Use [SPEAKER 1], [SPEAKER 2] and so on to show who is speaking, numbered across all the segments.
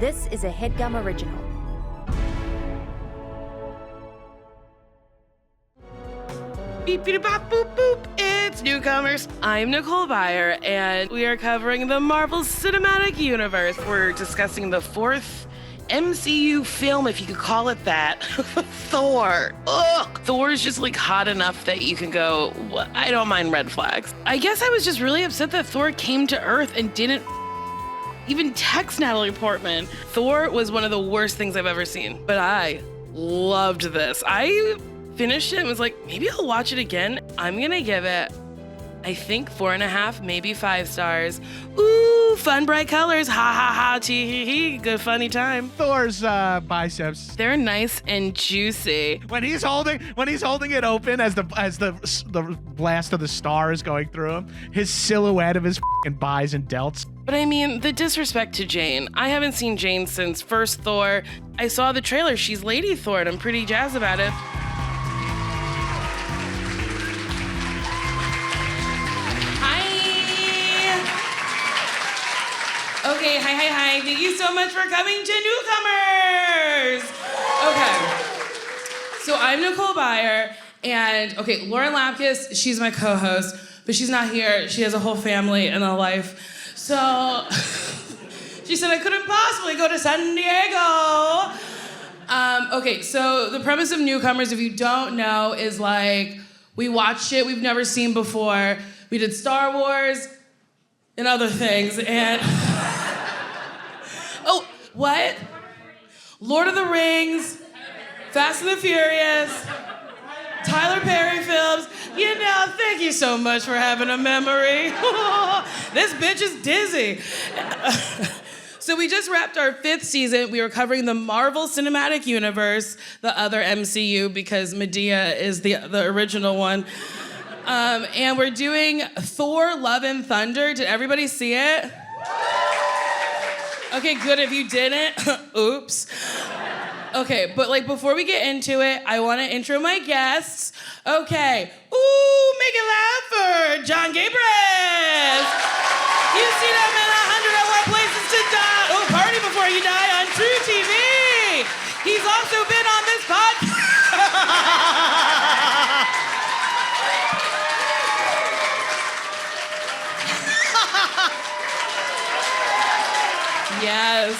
[SPEAKER 1] This is a Headgum original.
[SPEAKER 2] Beep, beep, bop, boop, boop. It's Newcomers. I'm Nicole Byer, and we are covering the Marvel Cinematic Universe. We're discussing the fourth MCU film, if you could call it that, Thor. Ugh. Thor is just like hot enough that you can go, I don't mind red flags. I guess I was just really upset that Thor came to Earth and didn't even text Natalie Portman. Thor was one of the worst things I've ever seen, but I loved this. I finished it and was like, maybe I'll watch it again. I'm gonna give it, I think 4.5, maybe 5 stars. Ooh, fun, bright colors. Ha ha ha, tee hee hee. Good funny time.
[SPEAKER 3] Thor's biceps.
[SPEAKER 2] They're nice and juicy.
[SPEAKER 3] When he's holding it open as the blast of the star is going through him, his silhouette of his fucking bis and delts.
[SPEAKER 2] But I mean, the disrespect to Jane. I haven't seen Jane since first Thor. I saw the trailer. She's Lady Thor, and I'm pretty jazzed about it. Okay, hi. Thank you so much for coming to Newcomers. Okay, so I'm Nicole Byer, and okay, Lauren Lapkus, she's my co-host, but she's not here. She has a whole family and a life. So she said I couldn't possibly go to San Diego. Okay, so the premise of Newcomers, if you don't know, is like, we watch shit we've never seen before. We did Star Wars and other things, and oh, what? Lord of the Rings, Fast and the Furious, Tyler Perry films. You know, thank you so much for having a memory. This bitch is dizzy. So we just wrapped our 5th season. We were covering the Marvel Cinematic Universe, the other MCU, because Medea is the original one. And we're doing Thor, Love and Thunder. Did everybody see it? Okay, good. If you didn't, oops. Okay, but like before we get into it, I want to intro my guests. Okay, make it loud for John Gabrus. You see them in 101 Places to Die. Oh, Party Before You Die on True TV. He's also been on this podcast. Yes.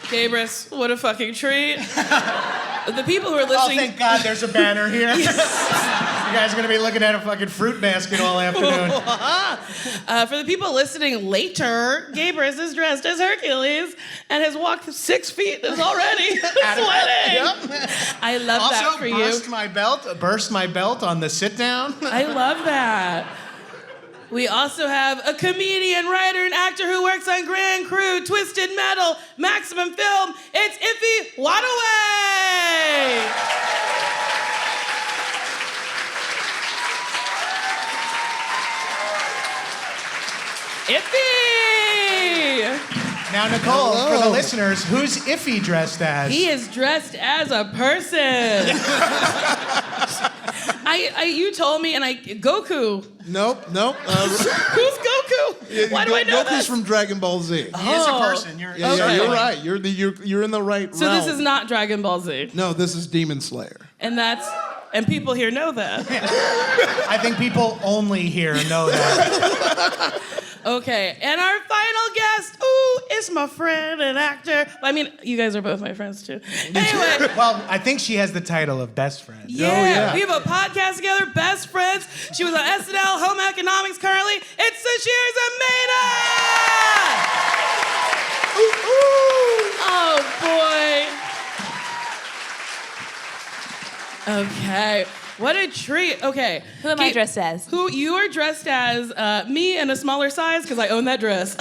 [SPEAKER 2] Gabrus, what a fucking treat. The people who are listening...
[SPEAKER 3] Oh, thank God there's a banner here. You guys are going to be looking at a fucking fruit basket all afternoon.
[SPEAKER 2] For the people listening later, Gabrus is dressed as Hercules and has walked 6 feet already sweating.
[SPEAKER 3] Yep.
[SPEAKER 2] I love that for you.
[SPEAKER 3] Also, burst my belt on the sit down.
[SPEAKER 2] I love that. We also have a comedian, writer, and actor who works on Grand Crew, Twisted Metal, Maximum Film. It's Ify Nwadiwe. Ify!
[SPEAKER 3] Now, Nicole, for the listeners, who's Ify dressed as?
[SPEAKER 2] He is dressed as a person. You told me, and Goku.
[SPEAKER 4] Nope.
[SPEAKER 2] Who's Goku? Why do I know
[SPEAKER 4] Goku's
[SPEAKER 2] this?
[SPEAKER 4] from Dragon Ball Z.
[SPEAKER 3] He is a person. You're
[SPEAKER 4] right. You're in the right
[SPEAKER 2] So
[SPEAKER 4] realm.
[SPEAKER 2] this is not Dragon Ball Z.
[SPEAKER 4] No, this is Demon Slayer.
[SPEAKER 2] And people here know that.
[SPEAKER 3] I think people only here know that.
[SPEAKER 2] Okay, and our final guest, is my friend and actor. I mean, you guys are both my friends too. Anyway.
[SPEAKER 3] Well, I think she has the title of best friend.
[SPEAKER 2] Yeah, we have a podcast together, Best Friends. She was on SNL, Home Economics currently. It's Sasheer Zamata! Oh, boy. Okay. What a treat. Okay.
[SPEAKER 5] Who am I dressed as?
[SPEAKER 2] Who you are dressed as me in a smaller size because I own that dress.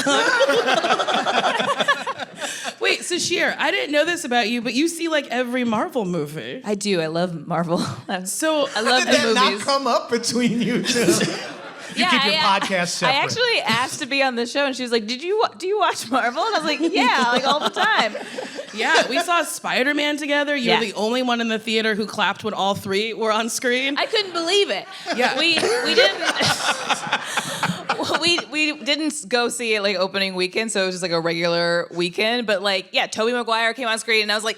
[SPEAKER 2] Wait, Sasheer, I didn't know this about you, but you see like every Marvel movie.
[SPEAKER 5] I do. I love Marvel.
[SPEAKER 2] So
[SPEAKER 5] I love
[SPEAKER 3] How
[SPEAKER 5] the
[SPEAKER 3] did that
[SPEAKER 5] movies.
[SPEAKER 3] not come up between you two? You keep your podcast separate.
[SPEAKER 5] I actually asked to be on the show, and she was like, do you watch Marvel? And I was like, yeah, like all the time.
[SPEAKER 2] Yeah, we saw Spider-Man together. You're the only one in the theater who clapped when all 3 were on screen.
[SPEAKER 5] I couldn't believe it.
[SPEAKER 2] Yeah.
[SPEAKER 5] We didn't... we didn't go see it like opening weekend, so it was just like a regular weekend. But like, yeah, Tobey Maguire came on screen, and I was like,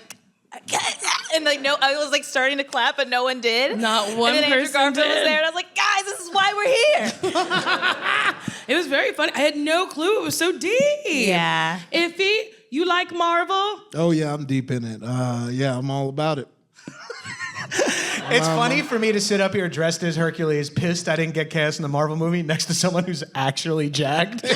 [SPEAKER 5] and like no, I was like starting to clap, but no one did.
[SPEAKER 2] Not one
[SPEAKER 5] and then Andrew
[SPEAKER 2] person
[SPEAKER 5] Garfield was
[SPEAKER 2] did.
[SPEAKER 5] there, and I was like, guys, this is why we're here.
[SPEAKER 2] It was very funny. I had no clue it was so deep.
[SPEAKER 5] Yeah.
[SPEAKER 2] Ify, you like Marvel?
[SPEAKER 4] Oh yeah, I'm deep in it. Yeah, I'm all about it.
[SPEAKER 3] It's funny for me to sit up here dressed as Hercules, pissed I didn't get cast in the Marvel movie, next to someone who's actually jacked. It's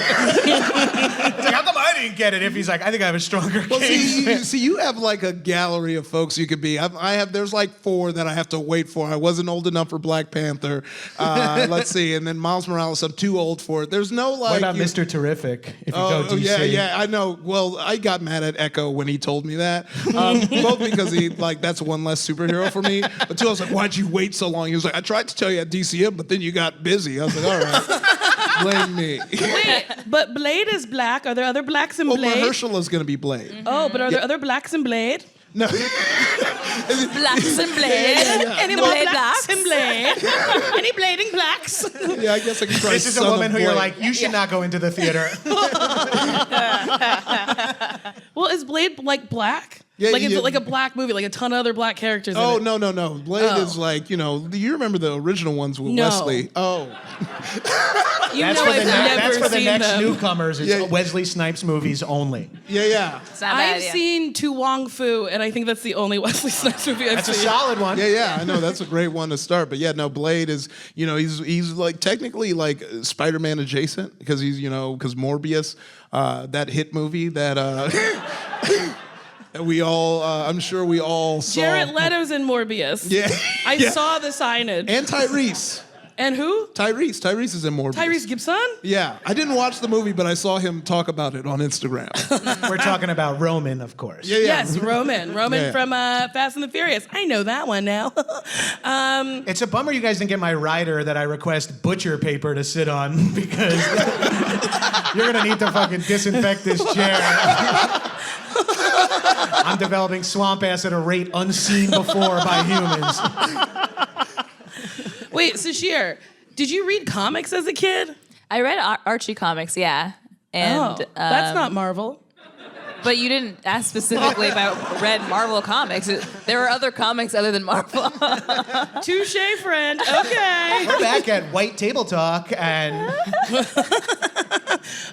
[SPEAKER 3] like, how come I didn't get it? If he's like, I think I have a stronger
[SPEAKER 4] Well,
[SPEAKER 3] case.
[SPEAKER 4] you have like a gallery of folks you could be. I have. There's like 4 that I have to wait for. I wasn't old enough for Black Panther. Let's see, and then Miles Morales. I'm too old for it. There's no like.
[SPEAKER 3] What about Mr. Terrific? If you go DC?
[SPEAKER 4] yeah, I know. Well, I got mad at Echo when he told me that. Both because he like that's one less superhero for me, but two, I was like, why'd you wait so long? He was like, I tried to tell you at DCM, but then you got busy. I was like, all right, blame me.
[SPEAKER 2] Wait, but Blade is black. Are there other blacks in
[SPEAKER 4] Well,
[SPEAKER 2] Blade?
[SPEAKER 4] Mahershala's gonna be Blade.
[SPEAKER 2] Oh, but are there other blacks in Blade?
[SPEAKER 4] No.
[SPEAKER 5] Blacks and Blade.
[SPEAKER 2] Any more blacks in Blade? Any blading blacks?
[SPEAKER 4] Yeah, I guess I can try.
[SPEAKER 3] This is a
[SPEAKER 4] Son
[SPEAKER 3] woman
[SPEAKER 4] of
[SPEAKER 3] who you're
[SPEAKER 4] Blade.
[SPEAKER 3] like, you should not go into the theater.
[SPEAKER 2] Well, is Blade like black?
[SPEAKER 4] Yeah,
[SPEAKER 2] like it's
[SPEAKER 4] yeah.
[SPEAKER 2] like a black movie, like a ton of other black characters.
[SPEAKER 4] Oh,
[SPEAKER 2] in it.
[SPEAKER 4] no. Blade is like, you remember the original ones with
[SPEAKER 2] No.
[SPEAKER 4] Wesley? Oh.
[SPEAKER 2] You
[SPEAKER 3] That's
[SPEAKER 2] know
[SPEAKER 3] for
[SPEAKER 2] I've
[SPEAKER 3] the,
[SPEAKER 2] never
[SPEAKER 3] that's for the
[SPEAKER 2] seen
[SPEAKER 3] next
[SPEAKER 2] them.
[SPEAKER 3] Newcomers. It's
[SPEAKER 4] Yeah.
[SPEAKER 3] Wesley Snipes movies only.
[SPEAKER 4] Yeah.
[SPEAKER 5] It's not bad,
[SPEAKER 2] I've
[SPEAKER 5] yeah.
[SPEAKER 2] seen Tu Wong Fu, and I think that's the only Wesley Snipes movie I've
[SPEAKER 3] That's a
[SPEAKER 2] seen.
[SPEAKER 3] solid one.
[SPEAKER 4] Yeah, I know. That's a great one to start. But yeah, no, Blade is, he's like technically like Spider-Man adjacent because he's, because Morbius, that hit movie that that we all, I'm sure we all saw.
[SPEAKER 2] Jared Leto's in Morbius.
[SPEAKER 4] Yeah.
[SPEAKER 2] I
[SPEAKER 4] Yeah.
[SPEAKER 2] saw the signage.
[SPEAKER 4] And Tyrese.
[SPEAKER 2] And who?
[SPEAKER 4] Tyrese is in Morbius.
[SPEAKER 2] Tyrese Gibson?
[SPEAKER 4] Yeah. I didn't watch the movie, but I saw him talk about it on Instagram.
[SPEAKER 3] We're talking about Roman, of course.
[SPEAKER 4] Yeah.
[SPEAKER 2] Yes, Roman. Roman
[SPEAKER 4] Yeah.
[SPEAKER 2] from Fast and the Furious. I know that one now.
[SPEAKER 3] It's a bummer you guys didn't get my rider that I request butcher paper to sit on because you're gonna need to fucking disinfect this chair. I'm developing swamp ass at a rate unseen before by humans.
[SPEAKER 2] Wait, Sasheer, did you read comics as a kid?
[SPEAKER 5] I read Archie comics, yeah. And
[SPEAKER 2] That's not Marvel.
[SPEAKER 5] But you didn't ask specifically if I read Marvel comics. There are other comics other than Marvel.
[SPEAKER 2] Touche, friend. Okay.
[SPEAKER 3] We're back at White Table Talk, and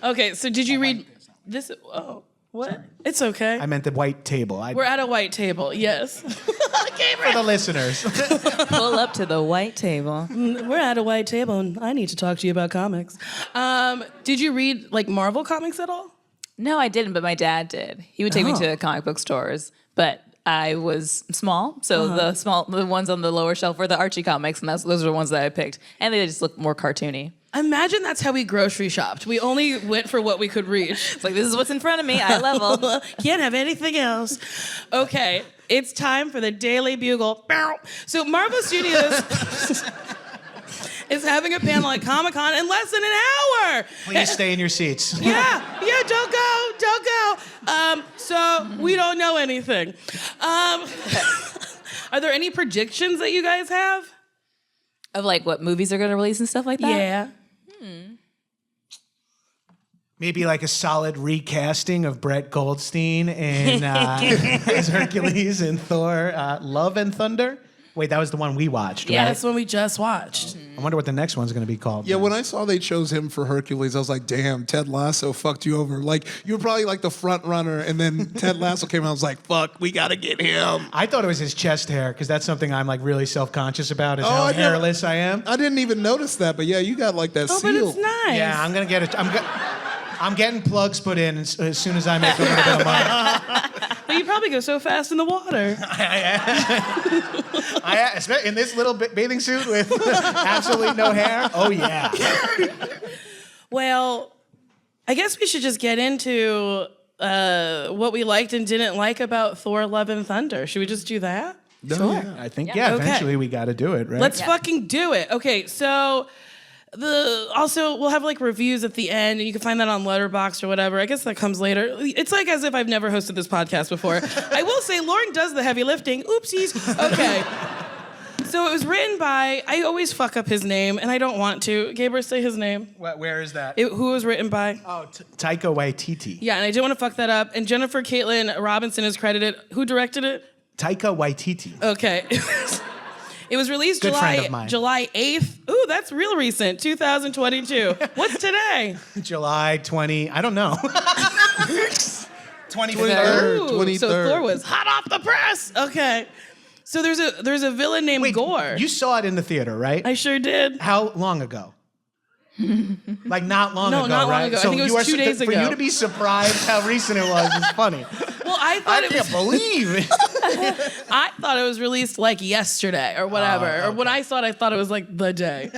[SPEAKER 2] Okay, so did you read this? Oh, what? It's okay.
[SPEAKER 3] I meant the white table.
[SPEAKER 2] We're at a white table, yes.
[SPEAKER 3] For the listeners.
[SPEAKER 5] Pull up to the white table.
[SPEAKER 2] We're at a white table, and I need to talk to you about comics. Did you read, like, Marvel comics at all?
[SPEAKER 5] No, I didn't, but my dad did. He would take me to comic book stores, but I was small, so the ones on the lower shelf were the Archie comics, and those are the ones that I picked, and they just look more cartoony.
[SPEAKER 2] Imagine that's how we grocery shopped. We only went for what we could reach.
[SPEAKER 5] It's like, this is what's in front of me, eye level.
[SPEAKER 2] Can't have anything else. Okay, it's time for the Daily Bugle. So Marvel Studios is having a panel at Comic-Con in less than an hour.
[SPEAKER 3] Please stay in your seats.
[SPEAKER 2] Yeah, don't go. So we don't know anything. Are there any predictions that you guys have?
[SPEAKER 5] Of like what movies are going to release and stuff like that?
[SPEAKER 2] Yeah.
[SPEAKER 3] Maybe like a solid recasting of Brett Goldstein in as Hercules and Thor, Love and Thunder. Wait, that was the one we watched,
[SPEAKER 2] Yeah,
[SPEAKER 3] right?
[SPEAKER 2] that's one we just watched.
[SPEAKER 3] I wonder what the next one's going to be called.
[SPEAKER 4] Yeah, when I saw they chose him for Hercules, I was like, damn, Ted Lasso fucked you over. Like, you were probably like the front runner, and then Ted Lasso came out, I was like, fuck, we gotta get him.
[SPEAKER 3] I thought it was his chest hair because that's something I'm like really self-conscious about is how
[SPEAKER 4] I never-
[SPEAKER 3] hairless I am.
[SPEAKER 4] I didn't even notice that, but yeah, you got like that
[SPEAKER 2] Oh, but
[SPEAKER 4] seal.
[SPEAKER 2] it's nice.
[SPEAKER 3] Yeah, I'm gonna get it. I'm getting plugs put in as soon as I make a little bit of money.
[SPEAKER 2] But you probably go so fast in the water.
[SPEAKER 3] In this little bathing suit with absolutely no hair. Oh yeah.
[SPEAKER 2] Well, I guess we should just get into what we liked and didn't like about Thor: Love and Thunder. Should we just do that?
[SPEAKER 3] Sure. I think
[SPEAKER 2] Okay.
[SPEAKER 3] eventually we got to do it, right?
[SPEAKER 2] Let's fucking do it. Okay, so we'll have like reviews at the end, and you can find that on Letterboxd or whatever. I guess that comes later. It's like as if I've never hosted this podcast before. I will say Lauren does the heavy lifting. Oopsies. Okay. So it was written by, I always fuck up his name, and I don't want to. Gabrus, say his name.
[SPEAKER 3] Where is that?
[SPEAKER 2] Who was written by?
[SPEAKER 3] Oh, Taika Waititi.
[SPEAKER 2] Yeah, and I didn't want to fuck that up. And Jennifer Caitlin Robinson is credited. Who directed it?
[SPEAKER 3] Taika Waititi.
[SPEAKER 2] Okay. It was released
[SPEAKER 3] Good friend of mine.
[SPEAKER 2] July 8th. Ooh, that's real recent, 2022. What's today?
[SPEAKER 3] July 20, I don't know.
[SPEAKER 4] 23rd.
[SPEAKER 2] Ooh,
[SPEAKER 4] 23rd.
[SPEAKER 2] So Thor was hot off the press. Okay. So there's a villain named Gore.
[SPEAKER 3] You saw it in the theater, right?
[SPEAKER 2] I sure did.
[SPEAKER 3] How long ago? Like not long
[SPEAKER 2] No,
[SPEAKER 3] ago,
[SPEAKER 2] not long
[SPEAKER 3] right?
[SPEAKER 2] ago. I think it was 2 days
[SPEAKER 3] For
[SPEAKER 2] ago.
[SPEAKER 3] you to be surprised how recent it was is funny.
[SPEAKER 2] Well, I thought
[SPEAKER 3] I
[SPEAKER 2] it
[SPEAKER 3] can't
[SPEAKER 2] was.
[SPEAKER 3] believe it.
[SPEAKER 2] I thought it was released like yesterday or whatever. Or when I thought it was like the day.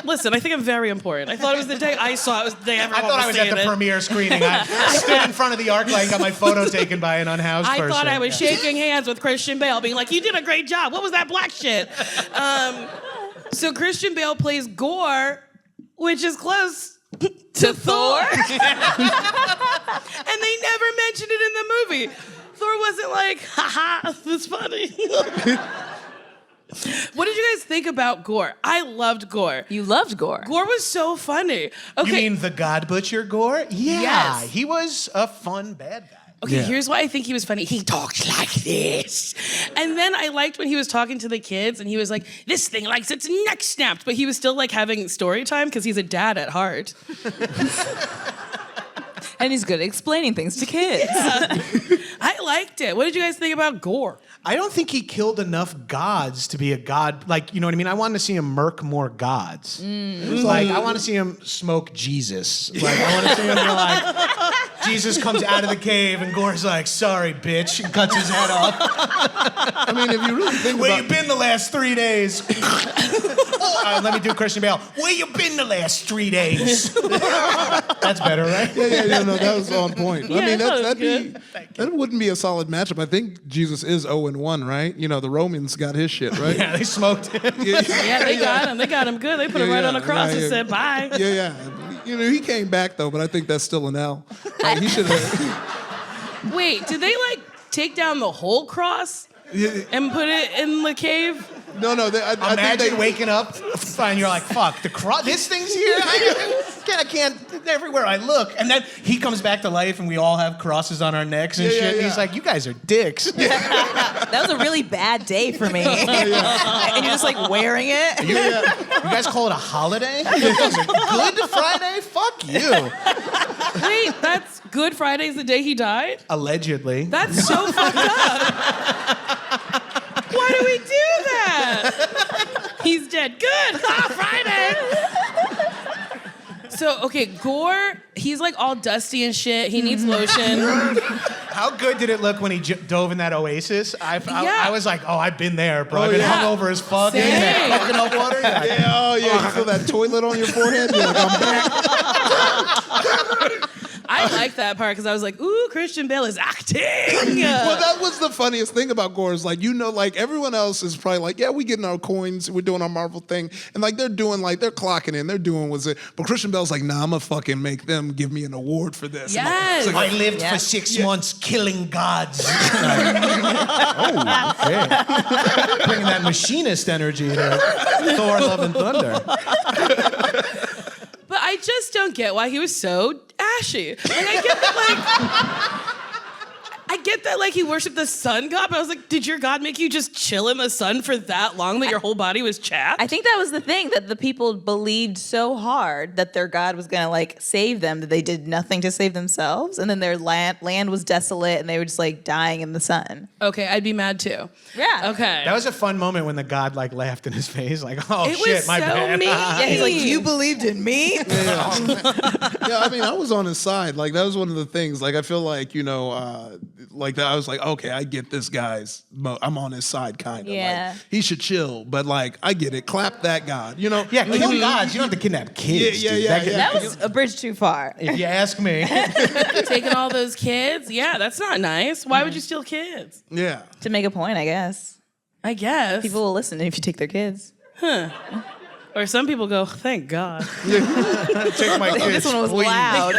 [SPEAKER 2] Listen, I think I'm very important. I thought it was the day I saw it was the day everyone
[SPEAKER 3] I thought I was at the premiere screening. I stood in front of the ArcLight and got my photo taken by an unhoused person.
[SPEAKER 2] I thought I was shaking hands with Christian Bale, being like, "You did a great job. What was that black shit?" So Christian Bale plays Gore, which is close to Thor. And they never mentioned it in the movie. Thor wasn't like, haha, that's funny. What did you guys think about Gore? I loved Gore.
[SPEAKER 5] You loved Gore.
[SPEAKER 2] Gore was so funny. Okay.
[SPEAKER 3] You mean the God Butcher Gore? Yeah.
[SPEAKER 2] Yes.
[SPEAKER 3] He was a fun bad guy.
[SPEAKER 2] Okay, here's why I think he was funny. He talks like this. And then I liked when he was talking to the kids and he was like, this thing likes its neck snapped. But he was still like having story time because he's a dad at heart.
[SPEAKER 5] And he's good at explaining things to kids.
[SPEAKER 2] Yeah. I liked it. What did you guys think about Gore?
[SPEAKER 3] I don't think he killed enough gods to be a god. Like, you know what I mean? I wanted to see him murk more gods. Like, I want to see him smoke Jesus. Like, I want to see him be like, Jesus comes out of the cave and Gore's like, sorry, bitch, and cuts his head off.
[SPEAKER 4] I mean, if you really think
[SPEAKER 3] Where
[SPEAKER 4] about
[SPEAKER 3] you been the last 3 days? Let me do Christian Bale. Where you been the last 3 days? That's better, right?
[SPEAKER 4] Yeah, no, that was on point.
[SPEAKER 2] Yeah,
[SPEAKER 4] I mean,
[SPEAKER 2] that was
[SPEAKER 4] that'd be
[SPEAKER 2] good.
[SPEAKER 4] that wouldn't be a solid matchup. I think Jesus is 0-1, right? You know, the Romans got his shit, right?
[SPEAKER 3] Yeah, they smoked him.
[SPEAKER 2] Yeah, they got him. They got him good. They put him right on a cross and said bye.
[SPEAKER 4] Yeah. You know, he came back though, but I think that's still an L. Like, he should have.
[SPEAKER 2] Wait, did they like take down the whole cross and put it in the cave?
[SPEAKER 4] No. I
[SPEAKER 3] Imagine
[SPEAKER 4] think they
[SPEAKER 3] waking up and you're like, fuck, this thing's here? I can't, everywhere I look. And then he comes back to life and we all have crosses on our necks and shit. And he's like, you guys are dicks.
[SPEAKER 5] That was a really bad day for me. And you're just like wearing it.
[SPEAKER 3] You guys call it a holiday? You guys are Good Friday? Fuck you.
[SPEAKER 2] Wait, that's Good Friday's the day he died?
[SPEAKER 3] Allegedly.
[SPEAKER 2] That's so fucked up. Why do we do that? He's dead. Good. Friday. So, okay, Gore, he's like all dusty and shit. He needs lotion.
[SPEAKER 3] How good did it look when he dove in that oasis? I was like, oh, I've been there, bro. I've been hungover as fuck. In that coconut water. Like,
[SPEAKER 4] you feel that toilet on your forehead? You're like, I'm back.
[SPEAKER 2] I like that part because I was like, ooh, Christian Bale is acting.
[SPEAKER 4] Well, that was the funniest thing about Gore is like, you know, like everyone else is probably like, yeah, we getting our coins, we're doing our Marvel thing. And like they're doing like, they're clocking in, they're doing what's it. But Christian Bale's like, nah, I'm gonna fucking make them give me an award for this.
[SPEAKER 2] Yes.
[SPEAKER 3] I lived for 6 months killing gods. Okay. Bringing that machinist energy to Thor, Love, and Thunder.
[SPEAKER 2] But I just don't get why he was so ashy. Like, I get that, like, he worshipped the sun god, but I was like, did your god make you just chill in the sun for that long that your whole body was chapped?
[SPEAKER 5] I think that was the thing, that the people believed so hard that their God was going to, like, save them, that they did nothing to save themselves. And then their land was desolate, and they were just, like, dying in the sun.
[SPEAKER 2] Okay, I'd be mad too.
[SPEAKER 5] Yeah.
[SPEAKER 2] Okay.
[SPEAKER 3] That was a fun moment when the god like laughed in his face, like, oh
[SPEAKER 2] It
[SPEAKER 3] shit,
[SPEAKER 2] was
[SPEAKER 3] my
[SPEAKER 2] so
[SPEAKER 3] bad.
[SPEAKER 2] mean.
[SPEAKER 5] Yeah, he's like, you believed in me?
[SPEAKER 4] Yeah, I mean, I was on his side. Like, that was one of the things. Like, I feel like, you know, like that. I was like, okay, I get this guy's. I'm on his side, kind of.
[SPEAKER 5] Yeah.
[SPEAKER 4] Like, he should chill, but like, I get it. Clap that god. You know?
[SPEAKER 3] Yeah, kill gods. You don't have to kidnap kids.
[SPEAKER 4] Yeah,
[SPEAKER 3] dude.
[SPEAKER 4] yeah,
[SPEAKER 3] That-
[SPEAKER 5] That was a bridge too far.
[SPEAKER 3] If you ask me.
[SPEAKER 2] Taking all those kids? Yeah, that's not nice. Why would you steal kids?
[SPEAKER 4] Yeah.
[SPEAKER 5] To make a point, I guess.
[SPEAKER 2] I guess.
[SPEAKER 5] People will listen if you take their kids.
[SPEAKER 2] Or some people go, thank God.
[SPEAKER 3] Take my kids.
[SPEAKER 5] This one was
[SPEAKER 3] please.
[SPEAKER 5] loud.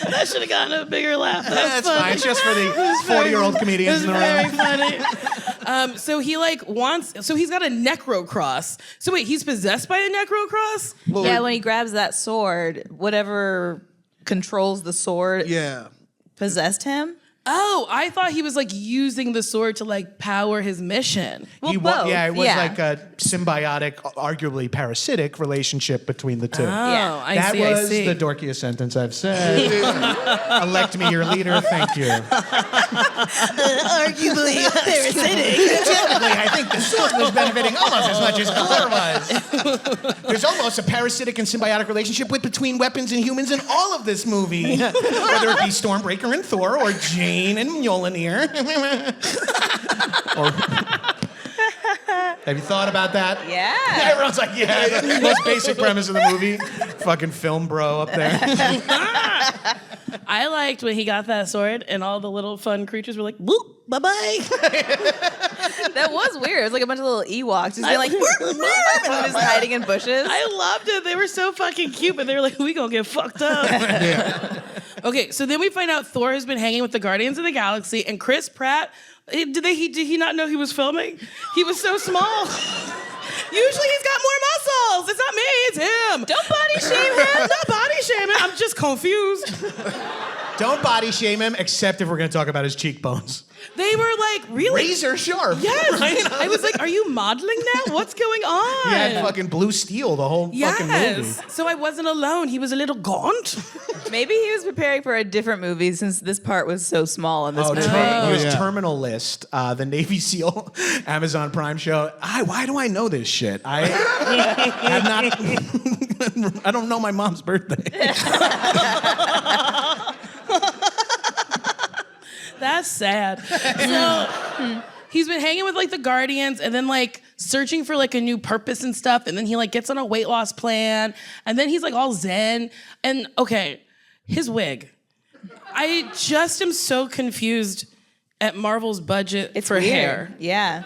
[SPEAKER 2] That should have gotten a bigger laugh.
[SPEAKER 3] That's fine. It's just for the 40-year-old comedians in the
[SPEAKER 2] very
[SPEAKER 3] room.
[SPEAKER 2] funny. So he so he's got a necro cross. So wait, he's possessed by a necro cross?
[SPEAKER 5] Yeah, when he grabs that sword, whatever controls the sword possessed him.
[SPEAKER 2] Oh, I thought he was like using the sword to like power his mission.
[SPEAKER 5] Well,
[SPEAKER 3] It
[SPEAKER 5] both.
[SPEAKER 3] was like a symbiotic, arguably parasitic relationship between the two.
[SPEAKER 2] Oh,
[SPEAKER 5] Yeah.
[SPEAKER 2] I see.
[SPEAKER 3] was the dorkiest sentence I've said. Elect me your leader, thank you.
[SPEAKER 2] arguably parasitic.
[SPEAKER 3] Technically, I think the sword was benefiting almost as much as Thor was. There's almost a parasitic and symbiotic relationship between weapons and humans in all of this movie. Whether it be Stormbreaker and Thor or Jane and Mjolnir. Have you thought about that?
[SPEAKER 5] Yeah.
[SPEAKER 3] Everyone's like, yeah, the most basic premise of the movie. Fucking film bro up there.
[SPEAKER 2] I liked when he got that sword and all the little fun creatures were like, boop, bye-bye.
[SPEAKER 5] That was weird. It was like a bunch of little Ewoks just being like, and just hiding in bushes.
[SPEAKER 2] I loved it. They were so fucking cute, but they were like, we gonna get fucked up. Okay, so then we find out Thor has been hanging with the Guardians of the Galaxy, and Chris Pratt, did he not know he was filming? He was so small. Usually he's got more muscles. It's not me, it's him.
[SPEAKER 5] Don't body shame him.
[SPEAKER 2] Not body shaming. I'm just confused.
[SPEAKER 3] Don't body shame him, except if we're going to talk about his cheekbones.
[SPEAKER 2] They were like, really?
[SPEAKER 3] Razor sharp.
[SPEAKER 2] Yes.
[SPEAKER 3] Right?
[SPEAKER 2] I was like, are you modeling that? What's going on?
[SPEAKER 3] He had fucking blue steel the whole fucking movie.
[SPEAKER 2] So I wasn't alone. He was a little gaunt.
[SPEAKER 5] Maybe he was preparing for a different movie since this part was so small in this movie.
[SPEAKER 3] He was Terminal List, the Navy SEAL Amazon Prime show. Why do I know this shit? I don't know my mom's birthday.
[SPEAKER 2] That's sad. So he's been hanging with like the Guardians and then like searching for like a new purpose and stuff. And then he like gets on a weight loss plan. And then he's like all zen. And okay, his wig. I just am so confused at Marvel's budget for
[SPEAKER 5] weird.
[SPEAKER 2] hair.
[SPEAKER 5] Yeah.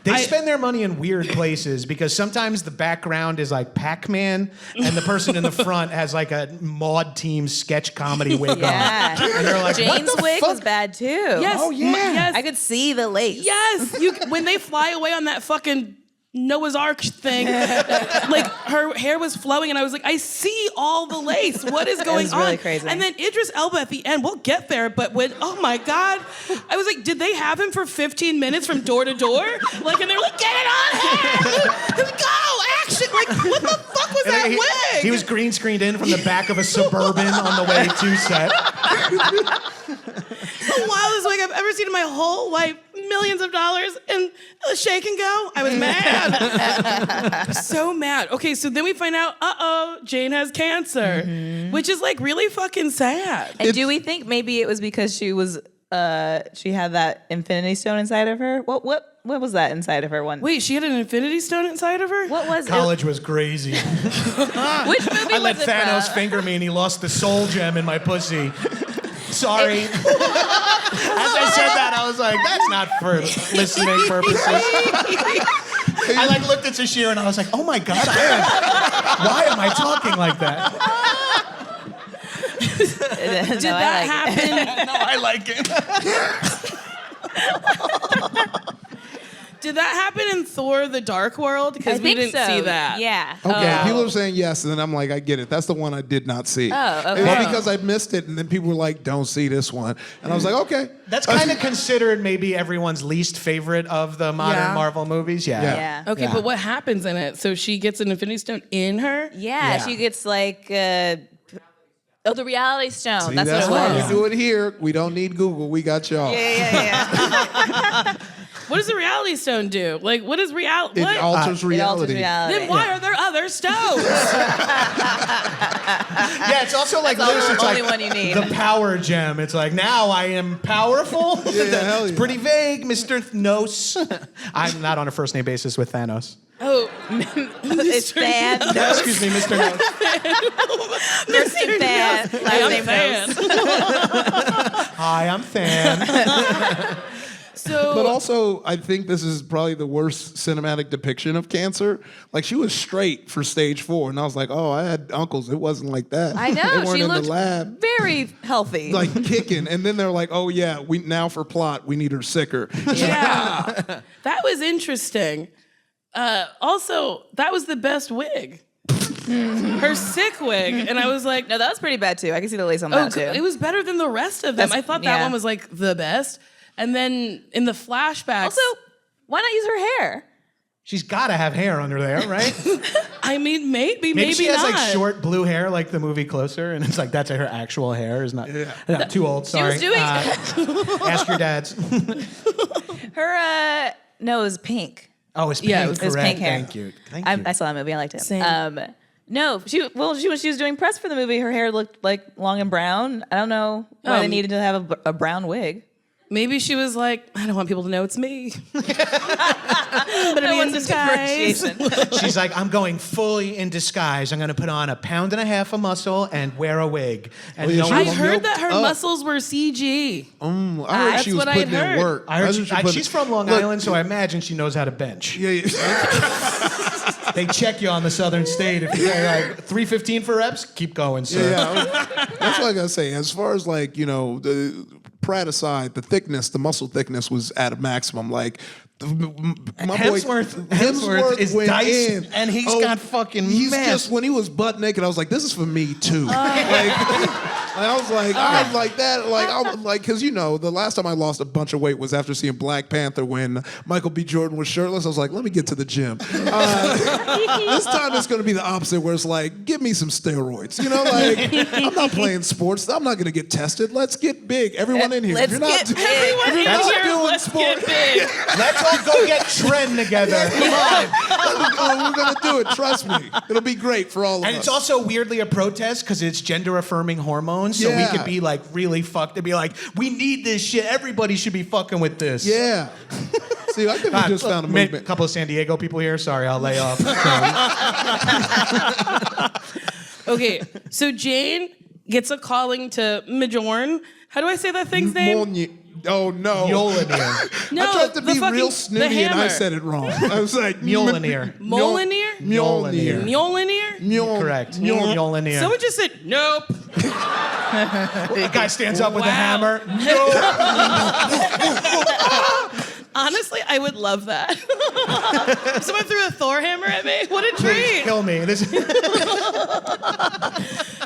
[SPEAKER 3] They spend their money in weird places because sometimes the background is like Pac-Man and the person in the front has like a Maude Team sketch comedy wig
[SPEAKER 5] Yeah.
[SPEAKER 3] on. And they're like,
[SPEAKER 5] Jane's
[SPEAKER 3] what the
[SPEAKER 5] wig
[SPEAKER 3] fuck?
[SPEAKER 5] was bad too.
[SPEAKER 2] Yes.
[SPEAKER 3] Oh, yeah.
[SPEAKER 2] Yes.
[SPEAKER 5] I could see the lace.
[SPEAKER 2] Yes, when they fly away on that fucking Noah's Ark thing, like her hair was flowing, and I was like, I see all the lace. What is going
[SPEAKER 5] was
[SPEAKER 2] on?
[SPEAKER 5] really crazy.
[SPEAKER 2] And then Idris Elba at the end. We'll get there, but when oh my god, I was like, did they have him for 15 minutes from door to door? Like, and they're like, get it on him, go action. Like, what the fuck was that wig?
[SPEAKER 3] He was green screened in from the back of a Suburban on the way to set.
[SPEAKER 2] The wildest wig I've ever seen in my whole life. Millions of dollars and a shake and go. I was mad. So mad. Okay, so then we find out, Jane has cancer, which is like really fucking sad.
[SPEAKER 5] And do we think maybe it was because she was she had that Infinity Stone inside of her? What was that inside of her?
[SPEAKER 2] Wait, she had an Infinity Stone inside of her?
[SPEAKER 5] What was
[SPEAKER 3] College was crazy.
[SPEAKER 5] it? Which movie
[SPEAKER 3] I let
[SPEAKER 5] was it
[SPEAKER 3] Thanos
[SPEAKER 5] from?
[SPEAKER 3] finger me and he lost the soul gem in my pussy. Sorry. As I said that, I was like, that's not for listening purposes. I like looked at Sasheer and I was like, oh my God, why am I talking like that?
[SPEAKER 2] Did that happen?
[SPEAKER 3] No, I like it.
[SPEAKER 2] Did that happen in Thor: The Dark World?
[SPEAKER 5] I
[SPEAKER 2] Because we
[SPEAKER 5] think
[SPEAKER 2] didn't
[SPEAKER 5] so.
[SPEAKER 2] see that.
[SPEAKER 5] Yeah.
[SPEAKER 4] Okay, people are saying yes, and then I'm like, I get it. That's the one I did not see.
[SPEAKER 5] Oh, okay.
[SPEAKER 4] Well, because I missed it, and then people were like, don't see this one. And I was like, okay.
[SPEAKER 3] That's kind of considered maybe everyone's least favorite of the modern Marvel movies.
[SPEAKER 5] Yeah.
[SPEAKER 2] Okay, but what happens in it? So she gets an Infinity Stone in her?
[SPEAKER 5] Yeah, she gets like the reality stone.
[SPEAKER 4] See,
[SPEAKER 5] that's
[SPEAKER 4] that's
[SPEAKER 5] what
[SPEAKER 4] why
[SPEAKER 5] it was.
[SPEAKER 4] we do it here. We don't need Google. We got y'all.
[SPEAKER 5] Yeah.
[SPEAKER 2] What does the reality stone do? Like, what is reality?
[SPEAKER 4] It
[SPEAKER 2] What?
[SPEAKER 4] alters
[SPEAKER 5] It
[SPEAKER 4] reality.
[SPEAKER 5] alters reality.
[SPEAKER 2] Then why are there other stones?
[SPEAKER 3] Yeah, it's also like
[SPEAKER 5] That's
[SPEAKER 3] loose.
[SPEAKER 5] the
[SPEAKER 3] It's
[SPEAKER 5] only
[SPEAKER 3] like
[SPEAKER 5] one you need.
[SPEAKER 3] the power gem. It's like, now I am powerful.
[SPEAKER 4] hell
[SPEAKER 3] It's
[SPEAKER 4] yeah.
[SPEAKER 3] pretty vague, Mr. Thanos. I'm not on a first name basis with Thanos.
[SPEAKER 2] Oh,
[SPEAKER 5] It's Fan.
[SPEAKER 3] Excuse me, Mr. Thanos.
[SPEAKER 5] First name Fan. Last name
[SPEAKER 2] Fan.
[SPEAKER 5] Nose.
[SPEAKER 3] Hi, I'm Than.
[SPEAKER 2] So,
[SPEAKER 4] But also, I think this is probably the worst cinematic depiction of cancer. Like, she was straight for stage 4, and I was like, oh, I had uncles. It wasn't like that.
[SPEAKER 5] I know.
[SPEAKER 4] They weren't
[SPEAKER 5] She
[SPEAKER 4] in
[SPEAKER 5] looked
[SPEAKER 4] the lab.
[SPEAKER 5] very healthy.
[SPEAKER 4] Like kicking, and then they're like, "Oh yeah, we now for plot, we need her sicker."
[SPEAKER 2] yeah, that was interesting. Also, that was the best wig. Her sick wig, and I was like,
[SPEAKER 5] no, that was pretty bad too. I can see the lace on that too.
[SPEAKER 2] It was better than the rest of them. I thought that one was like the best. And then in the flashbacks,
[SPEAKER 5] Also, why not use her hair?
[SPEAKER 3] She's got to have hair under there, right?
[SPEAKER 2] I mean, maybe
[SPEAKER 3] Maybe she has
[SPEAKER 2] not.
[SPEAKER 3] like short blue hair, like the movie Closer, and it's like that's her actual hair. Is not too old. Sorry.
[SPEAKER 5] She was doing
[SPEAKER 3] ask your dads.
[SPEAKER 5] her. No, it was pink.
[SPEAKER 3] Oh, it's pink.
[SPEAKER 2] Yeah, it was
[SPEAKER 3] correct.
[SPEAKER 5] pink hair.
[SPEAKER 3] Thank you. Thank you.
[SPEAKER 5] I saw that movie. I liked it.
[SPEAKER 2] Same.
[SPEAKER 5] No, when she was doing press for the movie, her hair looked like long and brown. I don't know why they needed to have a brown wig.
[SPEAKER 2] Maybe she was like, I don't want people to know it's me. Better be in
[SPEAKER 5] What's the
[SPEAKER 2] disguise.
[SPEAKER 5] differentiation?
[SPEAKER 3] She's like, I'm going fully in disguise. I'm going to put on 1.5 pounds of muscle and wear a wig. And
[SPEAKER 4] yeah,
[SPEAKER 3] no
[SPEAKER 4] she
[SPEAKER 3] one
[SPEAKER 2] I
[SPEAKER 4] was
[SPEAKER 3] will
[SPEAKER 2] heard
[SPEAKER 3] know-
[SPEAKER 2] that her muscles were CG.
[SPEAKER 4] I heard
[SPEAKER 2] That's
[SPEAKER 4] she was
[SPEAKER 2] what I'd
[SPEAKER 4] putting in
[SPEAKER 2] heard.
[SPEAKER 4] work.
[SPEAKER 3] I heard
[SPEAKER 4] That's what she
[SPEAKER 3] she's
[SPEAKER 4] put-
[SPEAKER 3] from Long
[SPEAKER 4] Look,
[SPEAKER 3] Island, so I imagine she knows how to bench.
[SPEAKER 4] Yeah,
[SPEAKER 3] They check you on the Southern State. If you're like 315 for reps, keep going, sir.
[SPEAKER 4] yeah. That's what I gotta say. As far as like the Pratt aside, the muscle thickness was at a maximum. Like. My
[SPEAKER 3] Hemsworth is
[SPEAKER 4] went
[SPEAKER 3] diced,
[SPEAKER 4] in.
[SPEAKER 3] and he's got fucking
[SPEAKER 4] He's
[SPEAKER 3] mass.
[SPEAKER 4] just when he was butt naked, I was like, "This is for me too." I was like, I like that, like, because the last time I lost a bunch of weight was after seeing Black Panther when Michael B. Jordan was shirtless. I was like, let me get to the gym. This time it's going to be the opposite, where it's like, give me some steroids. I'm not playing sports. I'm not going to get tested. Let's get big. Everyone in here.
[SPEAKER 5] Let's get big.
[SPEAKER 4] If you're not doing
[SPEAKER 2] Let's
[SPEAKER 4] sports,
[SPEAKER 2] get big.
[SPEAKER 3] Let's all go get Trend together. Come on.
[SPEAKER 4] we're going to do it. Trust me. It'll be great for all of us.
[SPEAKER 3] And it's also weirdly a protest because it's gender-affirming hormones, so we
[SPEAKER 4] Yeah.
[SPEAKER 3] could be like really fucked. To be like, we need this shit. Everybody should be fucking with this.
[SPEAKER 4] Yeah. See, I think we just found a
[SPEAKER 3] A
[SPEAKER 4] movement.
[SPEAKER 3] couple of San Diego people here. Sorry, I'll lay off.
[SPEAKER 2] Okay, so Jane gets a calling to Mjorn. How do I say that thing's name?
[SPEAKER 4] Oh no.
[SPEAKER 3] Mjolnir.
[SPEAKER 2] No,
[SPEAKER 4] I tried to
[SPEAKER 2] the
[SPEAKER 4] be
[SPEAKER 2] fucking-
[SPEAKER 4] real
[SPEAKER 2] the
[SPEAKER 4] snooty and I
[SPEAKER 2] hammer.
[SPEAKER 4] said it wrong. I was like
[SPEAKER 3] Mjolnir.
[SPEAKER 2] Mjolnir?
[SPEAKER 4] Mjolnir.
[SPEAKER 2] Mjolnir?
[SPEAKER 3] Correct.
[SPEAKER 4] Mjolnir.
[SPEAKER 3] Mjolnir.
[SPEAKER 2] Someone just said, nope.
[SPEAKER 3] The guy stands up with a
[SPEAKER 2] Wow.
[SPEAKER 3] hammer.
[SPEAKER 2] Honestly, I would love that. Someone threw a Thor hammer at me. What a treat.
[SPEAKER 3] Kill me. This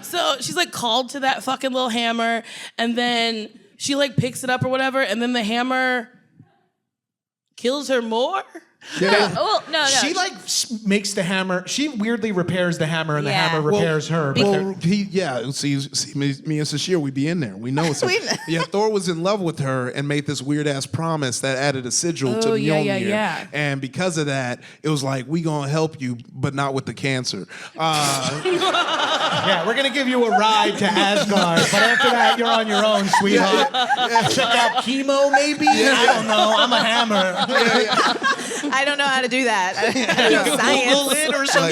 [SPEAKER 2] So she's like called to that fucking little hammer, and then she like picks it up or whatever, and then the hammer kills her more.
[SPEAKER 4] Yeah.
[SPEAKER 5] Well, no.
[SPEAKER 3] She like makes the hammer. She weirdly repairs the hammer, and the
[SPEAKER 5] Yeah.
[SPEAKER 3] hammer repairs her. But they're-
[SPEAKER 4] Well, see, me and Sasheer, we be in there. We know it's
[SPEAKER 5] We know.
[SPEAKER 4] yeah. Thor was in love with her and made this weird ass promise that added a sigil to
[SPEAKER 2] Oh,
[SPEAKER 4] Mjolnir.
[SPEAKER 2] yeah.
[SPEAKER 4] And because of that, it was like, we gonna help you, but not with the cancer.
[SPEAKER 3] yeah, we're gonna give you a ride to Asgard, but after that, you're on your own, sweetheart. Check out chemo, maybe. I don't know. I'm a hammer.
[SPEAKER 5] I don't know how to do that. I don't know
[SPEAKER 3] Google
[SPEAKER 5] science.
[SPEAKER 3] it or some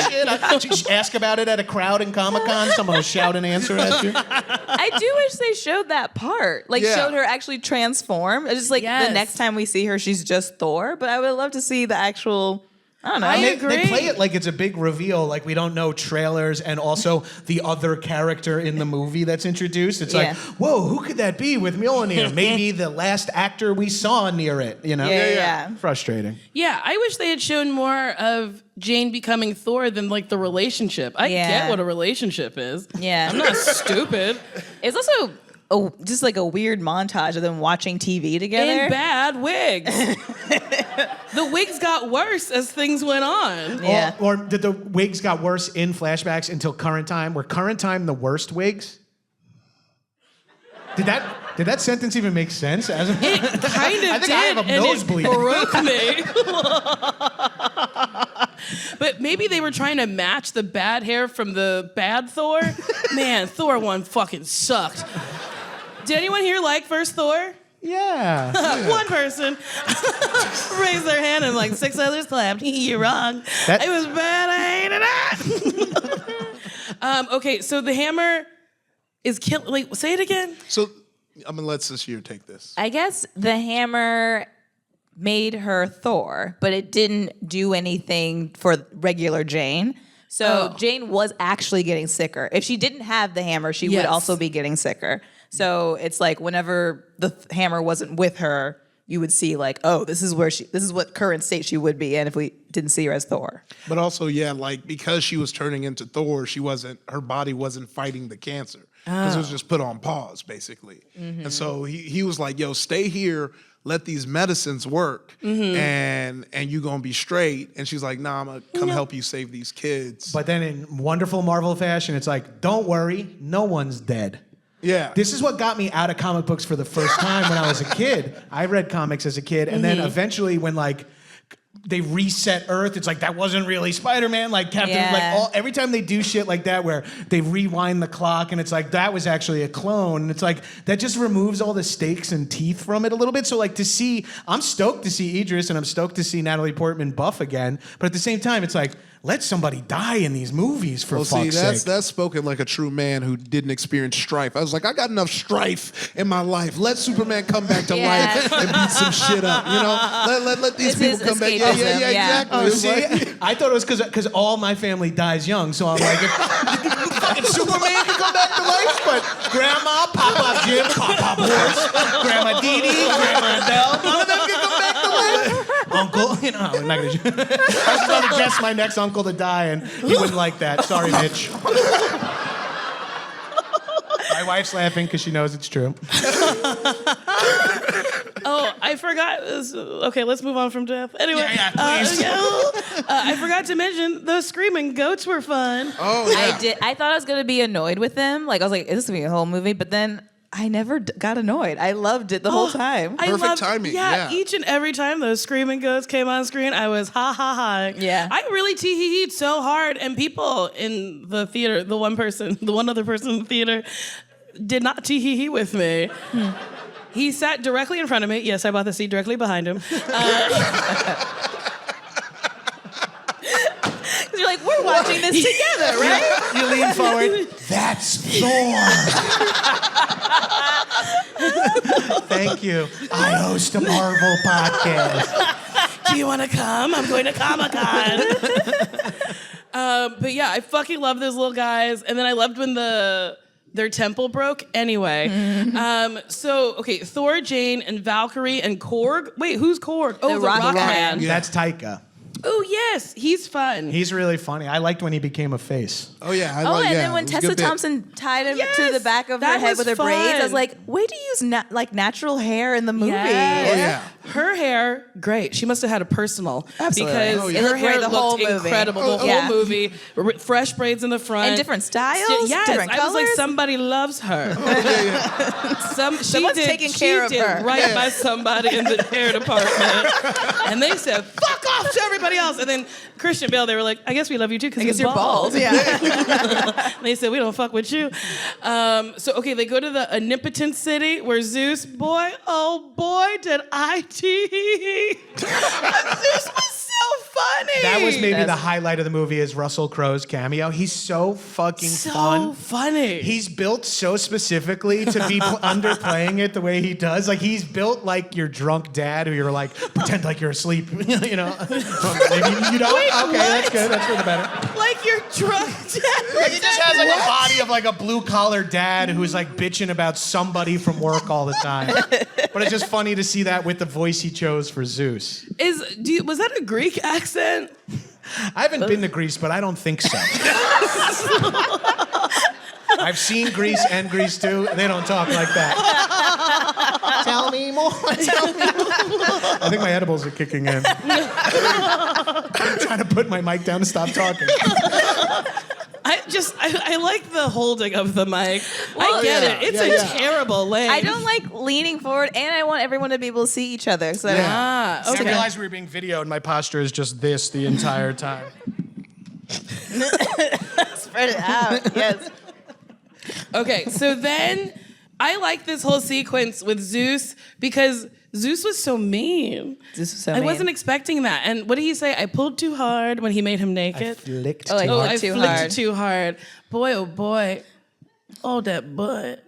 [SPEAKER 3] shit. Just ask about it at a crowd in Comic-Con. Someone will shout an answer at you.
[SPEAKER 5] I do wish they showed that part. Like,
[SPEAKER 4] Yeah.
[SPEAKER 5] showed her actually transform. It's just like
[SPEAKER 2] Yes.
[SPEAKER 5] the next time we see her, she's just Thor. But I would love to see the actual, I don't know.
[SPEAKER 2] I
[SPEAKER 3] They
[SPEAKER 2] agree.
[SPEAKER 3] play it like it's a big reveal, like we don't know trailers and also the other character in the movie that's introduced. It's like,
[SPEAKER 5] Yeah.
[SPEAKER 3] whoa, who could that be with Mjolnir? Maybe the last actor we saw near it,
[SPEAKER 5] Yeah.
[SPEAKER 3] Frustrating.
[SPEAKER 2] Yeah, I wish they had shown more of Jane becoming Thor than like the relationship. I
[SPEAKER 5] Yeah.
[SPEAKER 2] get what a relationship is.
[SPEAKER 5] Yeah.
[SPEAKER 2] I'm not stupid.
[SPEAKER 5] It's also just like a weird montage of them watching TV together.
[SPEAKER 2] In bad wigs. The wigs got worse as things went on.
[SPEAKER 5] Yeah.
[SPEAKER 3] Or did the wigs got worse in flashbacks until current time? Were current time the worst wigs? Did that sentence even make sense?
[SPEAKER 2] It kind of
[SPEAKER 3] I think
[SPEAKER 2] did,
[SPEAKER 3] I have a
[SPEAKER 2] and
[SPEAKER 3] nosebleed.
[SPEAKER 2] it broke me. But maybe they were trying to match the bad hair from the bad Thor. Man, Thor 1 fucking sucked. Did anyone here like first Thor?
[SPEAKER 3] Yeah.
[SPEAKER 2] One person raised their hand and like 6 others clapped. You're wrong.
[SPEAKER 3] That-
[SPEAKER 2] It was bad. I hated it. Okay, so the hammer is say it again.
[SPEAKER 4] So I'm gonna let Sasheer take this.
[SPEAKER 5] I guess the hammer made her Thor, but it didn't do anything for regular Jane. So Jane was actually getting sicker. If she didn't have the hammer, she would also be getting sicker. So it's like whenever the hammer wasn't with her, you would see like, oh, this is what current state she would be in if we didn't see her as Thor.
[SPEAKER 4] But also, yeah, like because she was turning into Thor, her body wasn't fighting the cancer. Because it was just put on pause, basically. And so he was like, yo, stay here, let these medicines work, and you gonna be straight. And she's like, nah, I'm gonna come help you save these kids.
[SPEAKER 3] But then in wonderful Marvel fashion, it's like, don't worry, no one's dead.
[SPEAKER 4] Yeah.
[SPEAKER 3] This is what got me out of comic books for the first time when I was a kid. I read comics as a kid, and then eventually when like they reset Earth, it's like that wasn't really Spider-Man. Like Captain, every time they do shit like that where they rewind the clock, and it's like that was actually a clone. And it's like that just removes all the stakes and teeth from it a little bit. So like I'm stoked to see Idris, and I'm stoked to see Natalie Portman buff again. But at the same time, it's like, let somebody die in these movies for fuck's sake.
[SPEAKER 4] That's spoken like a true man who didn't experience strife. I was like, I got enough strife in my life. Let Superman come back to life and beat some shit up. You know, let these people come back. Yeah, exactly.
[SPEAKER 3] Oh, see, I thought it was because all my family dies young, so I'm like, if fucking Superman can come back to life, but Grandma, Papa Jim, Papa Horse, Grandma Dee Dee, Grandma Adele, none of them can come back to life. Uncle, I'm not gonna. I was about to guess my next uncle to die, and he wouldn't like that. Sorry, Mitch. My wife's laughing because she knows it's true.
[SPEAKER 2] Oh, I forgot. Okay, let's move on from death. Anyway,
[SPEAKER 3] please.
[SPEAKER 2] I forgot to mention those screaming goats were fun.
[SPEAKER 4] Oh, yeah.
[SPEAKER 5] I thought I was gonna be annoyed with them. Like I was like, is this gonna be a whole movie? But then I never got annoyed. I loved it the whole time.
[SPEAKER 4] Perfect timing, yeah.
[SPEAKER 2] Each and every time those screaming goats came on screen, I was ha ha ha.
[SPEAKER 5] Yeah.
[SPEAKER 2] I really tee-hee-heed so hard, and people in the theater, the one other person in the theater, did not tee-hee-hee with me. He sat directly in front of me. Yes, I bought the seat directly behind him.
[SPEAKER 5] You're like, we're watching this together, right?
[SPEAKER 3] You lean forward. That's Thor. Thank you. I host a Marvel podcast.
[SPEAKER 2] Do you want to come? I'm going to Comic-Con. But yeah, I fucking love those little guys. And then I loved when their temple broke. Anyway, Thor, Jane, and Valkyrie and Korg. Wait, who's Korg? Oh, the Rock Man.
[SPEAKER 3] Yeah. That's Taika.
[SPEAKER 2] Oh, yes, he's fun.
[SPEAKER 3] He's really funny. I liked when he became a face.
[SPEAKER 4] Oh, yeah.
[SPEAKER 5] Then when Tessa Thompson tied him to the back of her head with her braids, I was like, way to use natural hair in the movie.
[SPEAKER 2] Yes.
[SPEAKER 4] Oh, yeah.
[SPEAKER 2] Her hair, great. She must have had a personal.
[SPEAKER 5] Absolutely.
[SPEAKER 2] Because
[SPEAKER 5] It
[SPEAKER 2] her
[SPEAKER 5] looked
[SPEAKER 2] hair
[SPEAKER 5] great the whole
[SPEAKER 2] looked
[SPEAKER 5] movie.
[SPEAKER 2] incredible the whole movie. Fresh braids in the front.
[SPEAKER 5] And different styles,
[SPEAKER 2] Yes,
[SPEAKER 5] different
[SPEAKER 2] I was like,
[SPEAKER 5] colors.
[SPEAKER 2] somebody loves her.
[SPEAKER 5] Someone's taking care of her.
[SPEAKER 2] Right by somebody in the hair department. And they said, fuck off to everybody else. And then Christian Bale, they were like, I guess we love you too because
[SPEAKER 5] you're bald.
[SPEAKER 2] Yeah. They said, we don't fuck with you. They go to the omnipotent city where Zeus, oh boy, did I tee. Zeus was so funny.
[SPEAKER 3] That was maybe the highlight of the movie is Russell Crowe's cameo. He's so fucking fun.
[SPEAKER 2] So funny.
[SPEAKER 3] He's built so specifically to be underplaying it the way he does. Like he's built like your drunk dad who you're like, pretend like you're asleep. You know? Maybe you don't?
[SPEAKER 2] Wait,
[SPEAKER 3] okay,
[SPEAKER 2] what?
[SPEAKER 3] that's good. That's for the better.
[SPEAKER 2] Like your drunk dad.
[SPEAKER 3] Like he just has like a body of like a blue collar dad who's like bitching about somebody from work all the time. But it's just funny to see that with the voice he chose for Zeus.
[SPEAKER 2] Was that a Greek accent?
[SPEAKER 3] I haven't been to Greece, but I don't think so. I've seen Greece and Greece 2. They don't talk like that. Tell me more. Tell me more. I think my edibles are kicking in. I'm trying to put my mic down to stop talking.
[SPEAKER 2] I like the holding of the mic. I get it. It's a terrible lane.
[SPEAKER 5] I don't like leaning forward, and I want everyone to be able to see each other. So
[SPEAKER 2] okay.
[SPEAKER 3] I realized we were being videoed. My posture is just this the entire time.
[SPEAKER 5] spread it out. Yes.
[SPEAKER 2] Okay, so then I like this whole sequence with Zeus because Zeus was so mean.
[SPEAKER 5] I
[SPEAKER 2] wasn't expecting that. And what did he say? I pulled too hard when he made him naked.
[SPEAKER 3] I flicked
[SPEAKER 5] Oh,
[SPEAKER 3] too hard.
[SPEAKER 2] I
[SPEAKER 5] too
[SPEAKER 2] flicked
[SPEAKER 5] hard.
[SPEAKER 2] too hard. Boy, oh boy. Oh, that butt.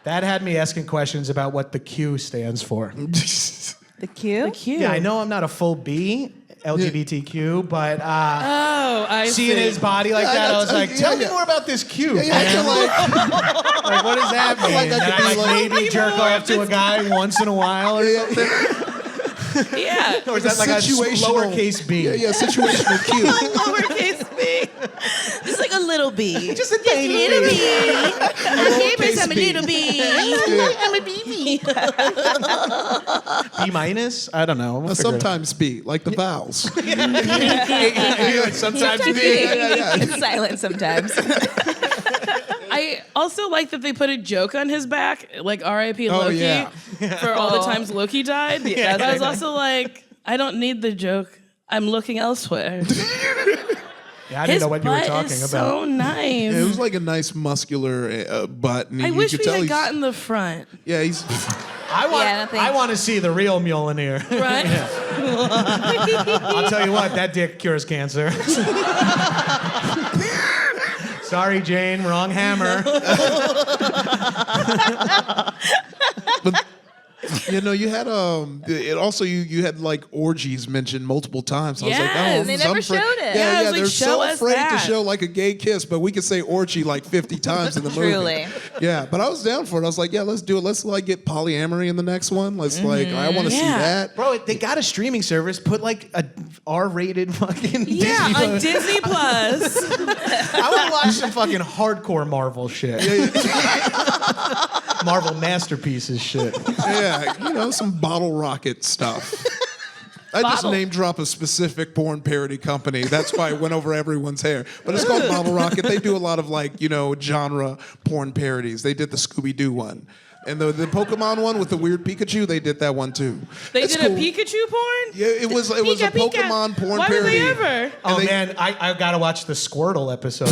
[SPEAKER 3] That had me asking questions about what the Q stands for.
[SPEAKER 5] The Q?
[SPEAKER 3] Yeah, I know I'm not a full B, LGBTQ, but
[SPEAKER 2] I
[SPEAKER 3] seeing his body like that, I was like, tell me more about this Q.
[SPEAKER 4] Yeah, I feel like
[SPEAKER 3] Like, what does that mean?
[SPEAKER 4] like I
[SPEAKER 3] That
[SPEAKER 4] could
[SPEAKER 3] I
[SPEAKER 4] be like-
[SPEAKER 3] maybe jerk off to a guy once in a while or something?
[SPEAKER 2] Yeah.
[SPEAKER 3] Or is that like a
[SPEAKER 4] situational-
[SPEAKER 3] lowercase b?
[SPEAKER 4] yeah, situational Q.
[SPEAKER 2] Lowercase b.
[SPEAKER 1] Just like a little bee.
[SPEAKER 3] Just a tiny
[SPEAKER 1] little
[SPEAKER 3] bit.
[SPEAKER 1] bee.
[SPEAKER 4] Lowercase
[SPEAKER 1] I'm a
[SPEAKER 4] b.
[SPEAKER 1] little bee. I'm a baby.
[SPEAKER 3] B minus? I don't know. We'll figure it out.
[SPEAKER 4] Sometimes B, like the vowels.
[SPEAKER 3] Sometimes B.
[SPEAKER 5] It's silent sometimes.
[SPEAKER 2] I also like that they put a joke on his back, like R.I.P.
[SPEAKER 4] Oh,
[SPEAKER 2] Loki,
[SPEAKER 4] yeah.
[SPEAKER 2] for all the times Loki died. But I was also like, I don't need the joke. I'm looking elsewhere.
[SPEAKER 3] Yeah, I didn't know what you were
[SPEAKER 2] butt
[SPEAKER 3] talking
[SPEAKER 2] is
[SPEAKER 3] about.
[SPEAKER 2] so nice.
[SPEAKER 4] It was like a nice muscular butt. And
[SPEAKER 2] I
[SPEAKER 4] you
[SPEAKER 2] wish
[SPEAKER 4] could
[SPEAKER 2] we
[SPEAKER 4] tell
[SPEAKER 2] had
[SPEAKER 4] he's-
[SPEAKER 2] gotten the front,
[SPEAKER 4] Yeah, he's.
[SPEAKER 5] I think-
[SPEAKER 3] I want to see the real Mjolnir.
[SPEAKER 2] right?
[SPEAKER 3] I'll tell you what, that dick cures cancer. Sorry, Jane, wrong hammer.
[SPEAKER 4] But you know, you had it also you had like orgies mentioned multiple times. I was like,
[SPEAKER 2] Yes.
[SPEAKER 4] oh,
[SPEAKER 5] They
[SPEAKER 4] so
[SPEAKER 5] never
[SPEAKER 4] afraid-
[SPEAKER 5] showed it.
[SPEAKER 2] Yeah, I
[SPEAKER 4] Yeah,
[SPEAKER 2] was
[SPEAKER 4] yeah,
[SPEAKER 2] like,
[SPEAKER 4] they're
[SPEAKER 2] show
[SPEAKER 4] so
[SPEAKER 2] us
[SPEAKER 4] afraid to
[SPEAKER 2] that.
[SPEAKER 4] show like a gay kiss, but we could say orgy like 50 times in the movie.
[SPEAKER 5] Truly.
[SPEAKER 4] Yeah, but I was down for it. I was like, yeah, let's do it. Let's like get polyamory in the next one. Let's like, I want to see
[SPEAKER 2] Yeah.
[SPEAKER 4] that.
[SPEAKER 3] Bro, they got a streaming service. Put like a R-rated fucking
[SPEAKER 2] Yeah,
[SPEAKER 3] Disney.
[SPEAKER 2] on Disney Plus.
[SPEAKER 3] I want to watch some fucking hardcore Marvel shit. Marvel masterpieces shit.
[SPEAKER 4] Yeah, you know, some bottle rocket stuff. I just
[SPEAKER 2] Bottle.
[SPEAKER 4] name drop a specific porn parody company. That's why it went over everyone's hair. But it's called Bottle Rocket. They do a lot of like, you know, genre porn parodies. They did the Scooby-Doo one. And the Pokemon one with the weird Pikachu, they did that one too.
[SPEAKER 2] They
[SPEAKER 4] It's
[SPEAKER 2] did
[SPEAKER 4] cool.
[SPEAKER 2] a Pikachu porn?
[SPEAKER 4] Yeah, it was a
[SPEAKER 2] Pika, Pika.
[SPEAKER 4] Pokemon porn
[SPEAKER 2] Why would
[SPEAKER 4] parody.
[SPEAKER 2] they ever?
[SPEAKER 3] Oh
[SPEAKER 4] they-
[SPEAKER 3] man, I gotta watch the Squirtle episode.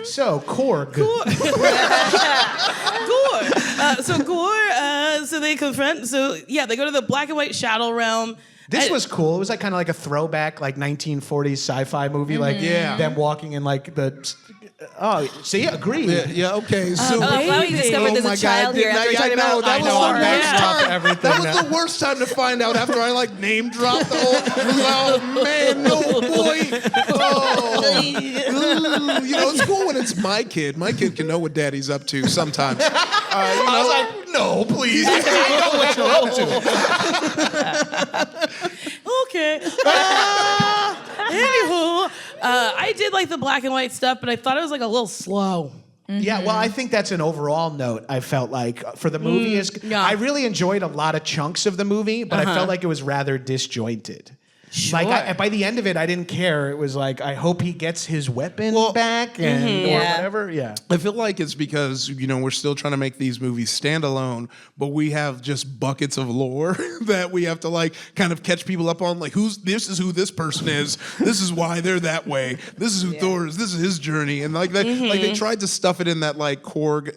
[SPEAKER 3] So Korg.
[SPEAKER 2] Gore. So they confront. So yeah, they go to the black and white shadow realm.
[SPEAKER 3] This was cool. It was like kind of like a throwback, like 1940s sci-fi movie, like
[SPEAKER 4] Yeah.
[SPEAKER 3] them walking in like the. Oh, see, agree.
[SPEAKER 4] Yeah, okay. So
[SPEAKER 5] Chloe discovered there's
[SPEAKER 4] my
[SPEAKER 5] a child here after
[SPEAKER 4] I
[SPEAKER 5] talking
[SPEAKER 4] know,
[SPEAKER 5] about
[SPEAKER 4] that was
[SPEAKER 5] Thor.
[SPEAKER 4] the worst
[SPEAKER 3] Yeah.
[SPEAKER 4] time.
[SPEAKER 3] Everything
[SPEAKER 4] That was
[SPEAKER 3] now.
[SPEAKER 4] the worst time to find out after I like name dropped the whole. Oh man, no boy. Oh. You know, it's cool when it's my kid. My kid can know what daddy's up to sometimes. You know,
[SPEAKER 3] I was like, no, please. I know what you're up to.
[SPEAKER 2] Okay. Anywho, I did like the black and white stuff, but I thought it was like a little slow.
[SPEAKER 3] Yeah, well, I think that's an overall note. I felt like for the movie is
[SPEAKER 2] yeah.
[SPEAKER 3] I really enjoyed a lot of chunks of the movie, but I felt like it was rather disjointed. Like by the end of it, I didn't care. It was like I hope he gets his weapon back and or
[SPEAKER 5] Yeah.
[SPEAKER 3] whatever. Yeah.
[SPEAKER 4] I feel like it's because, you know, we're still trying to make these movies stand alone, but we have just buckets of lore that we have to like kind of catch people up on. Like, this is who this person is. This is why they're that way. This is who Thor is. This is his journey. And like that, like they tried to stuff it in that like Korg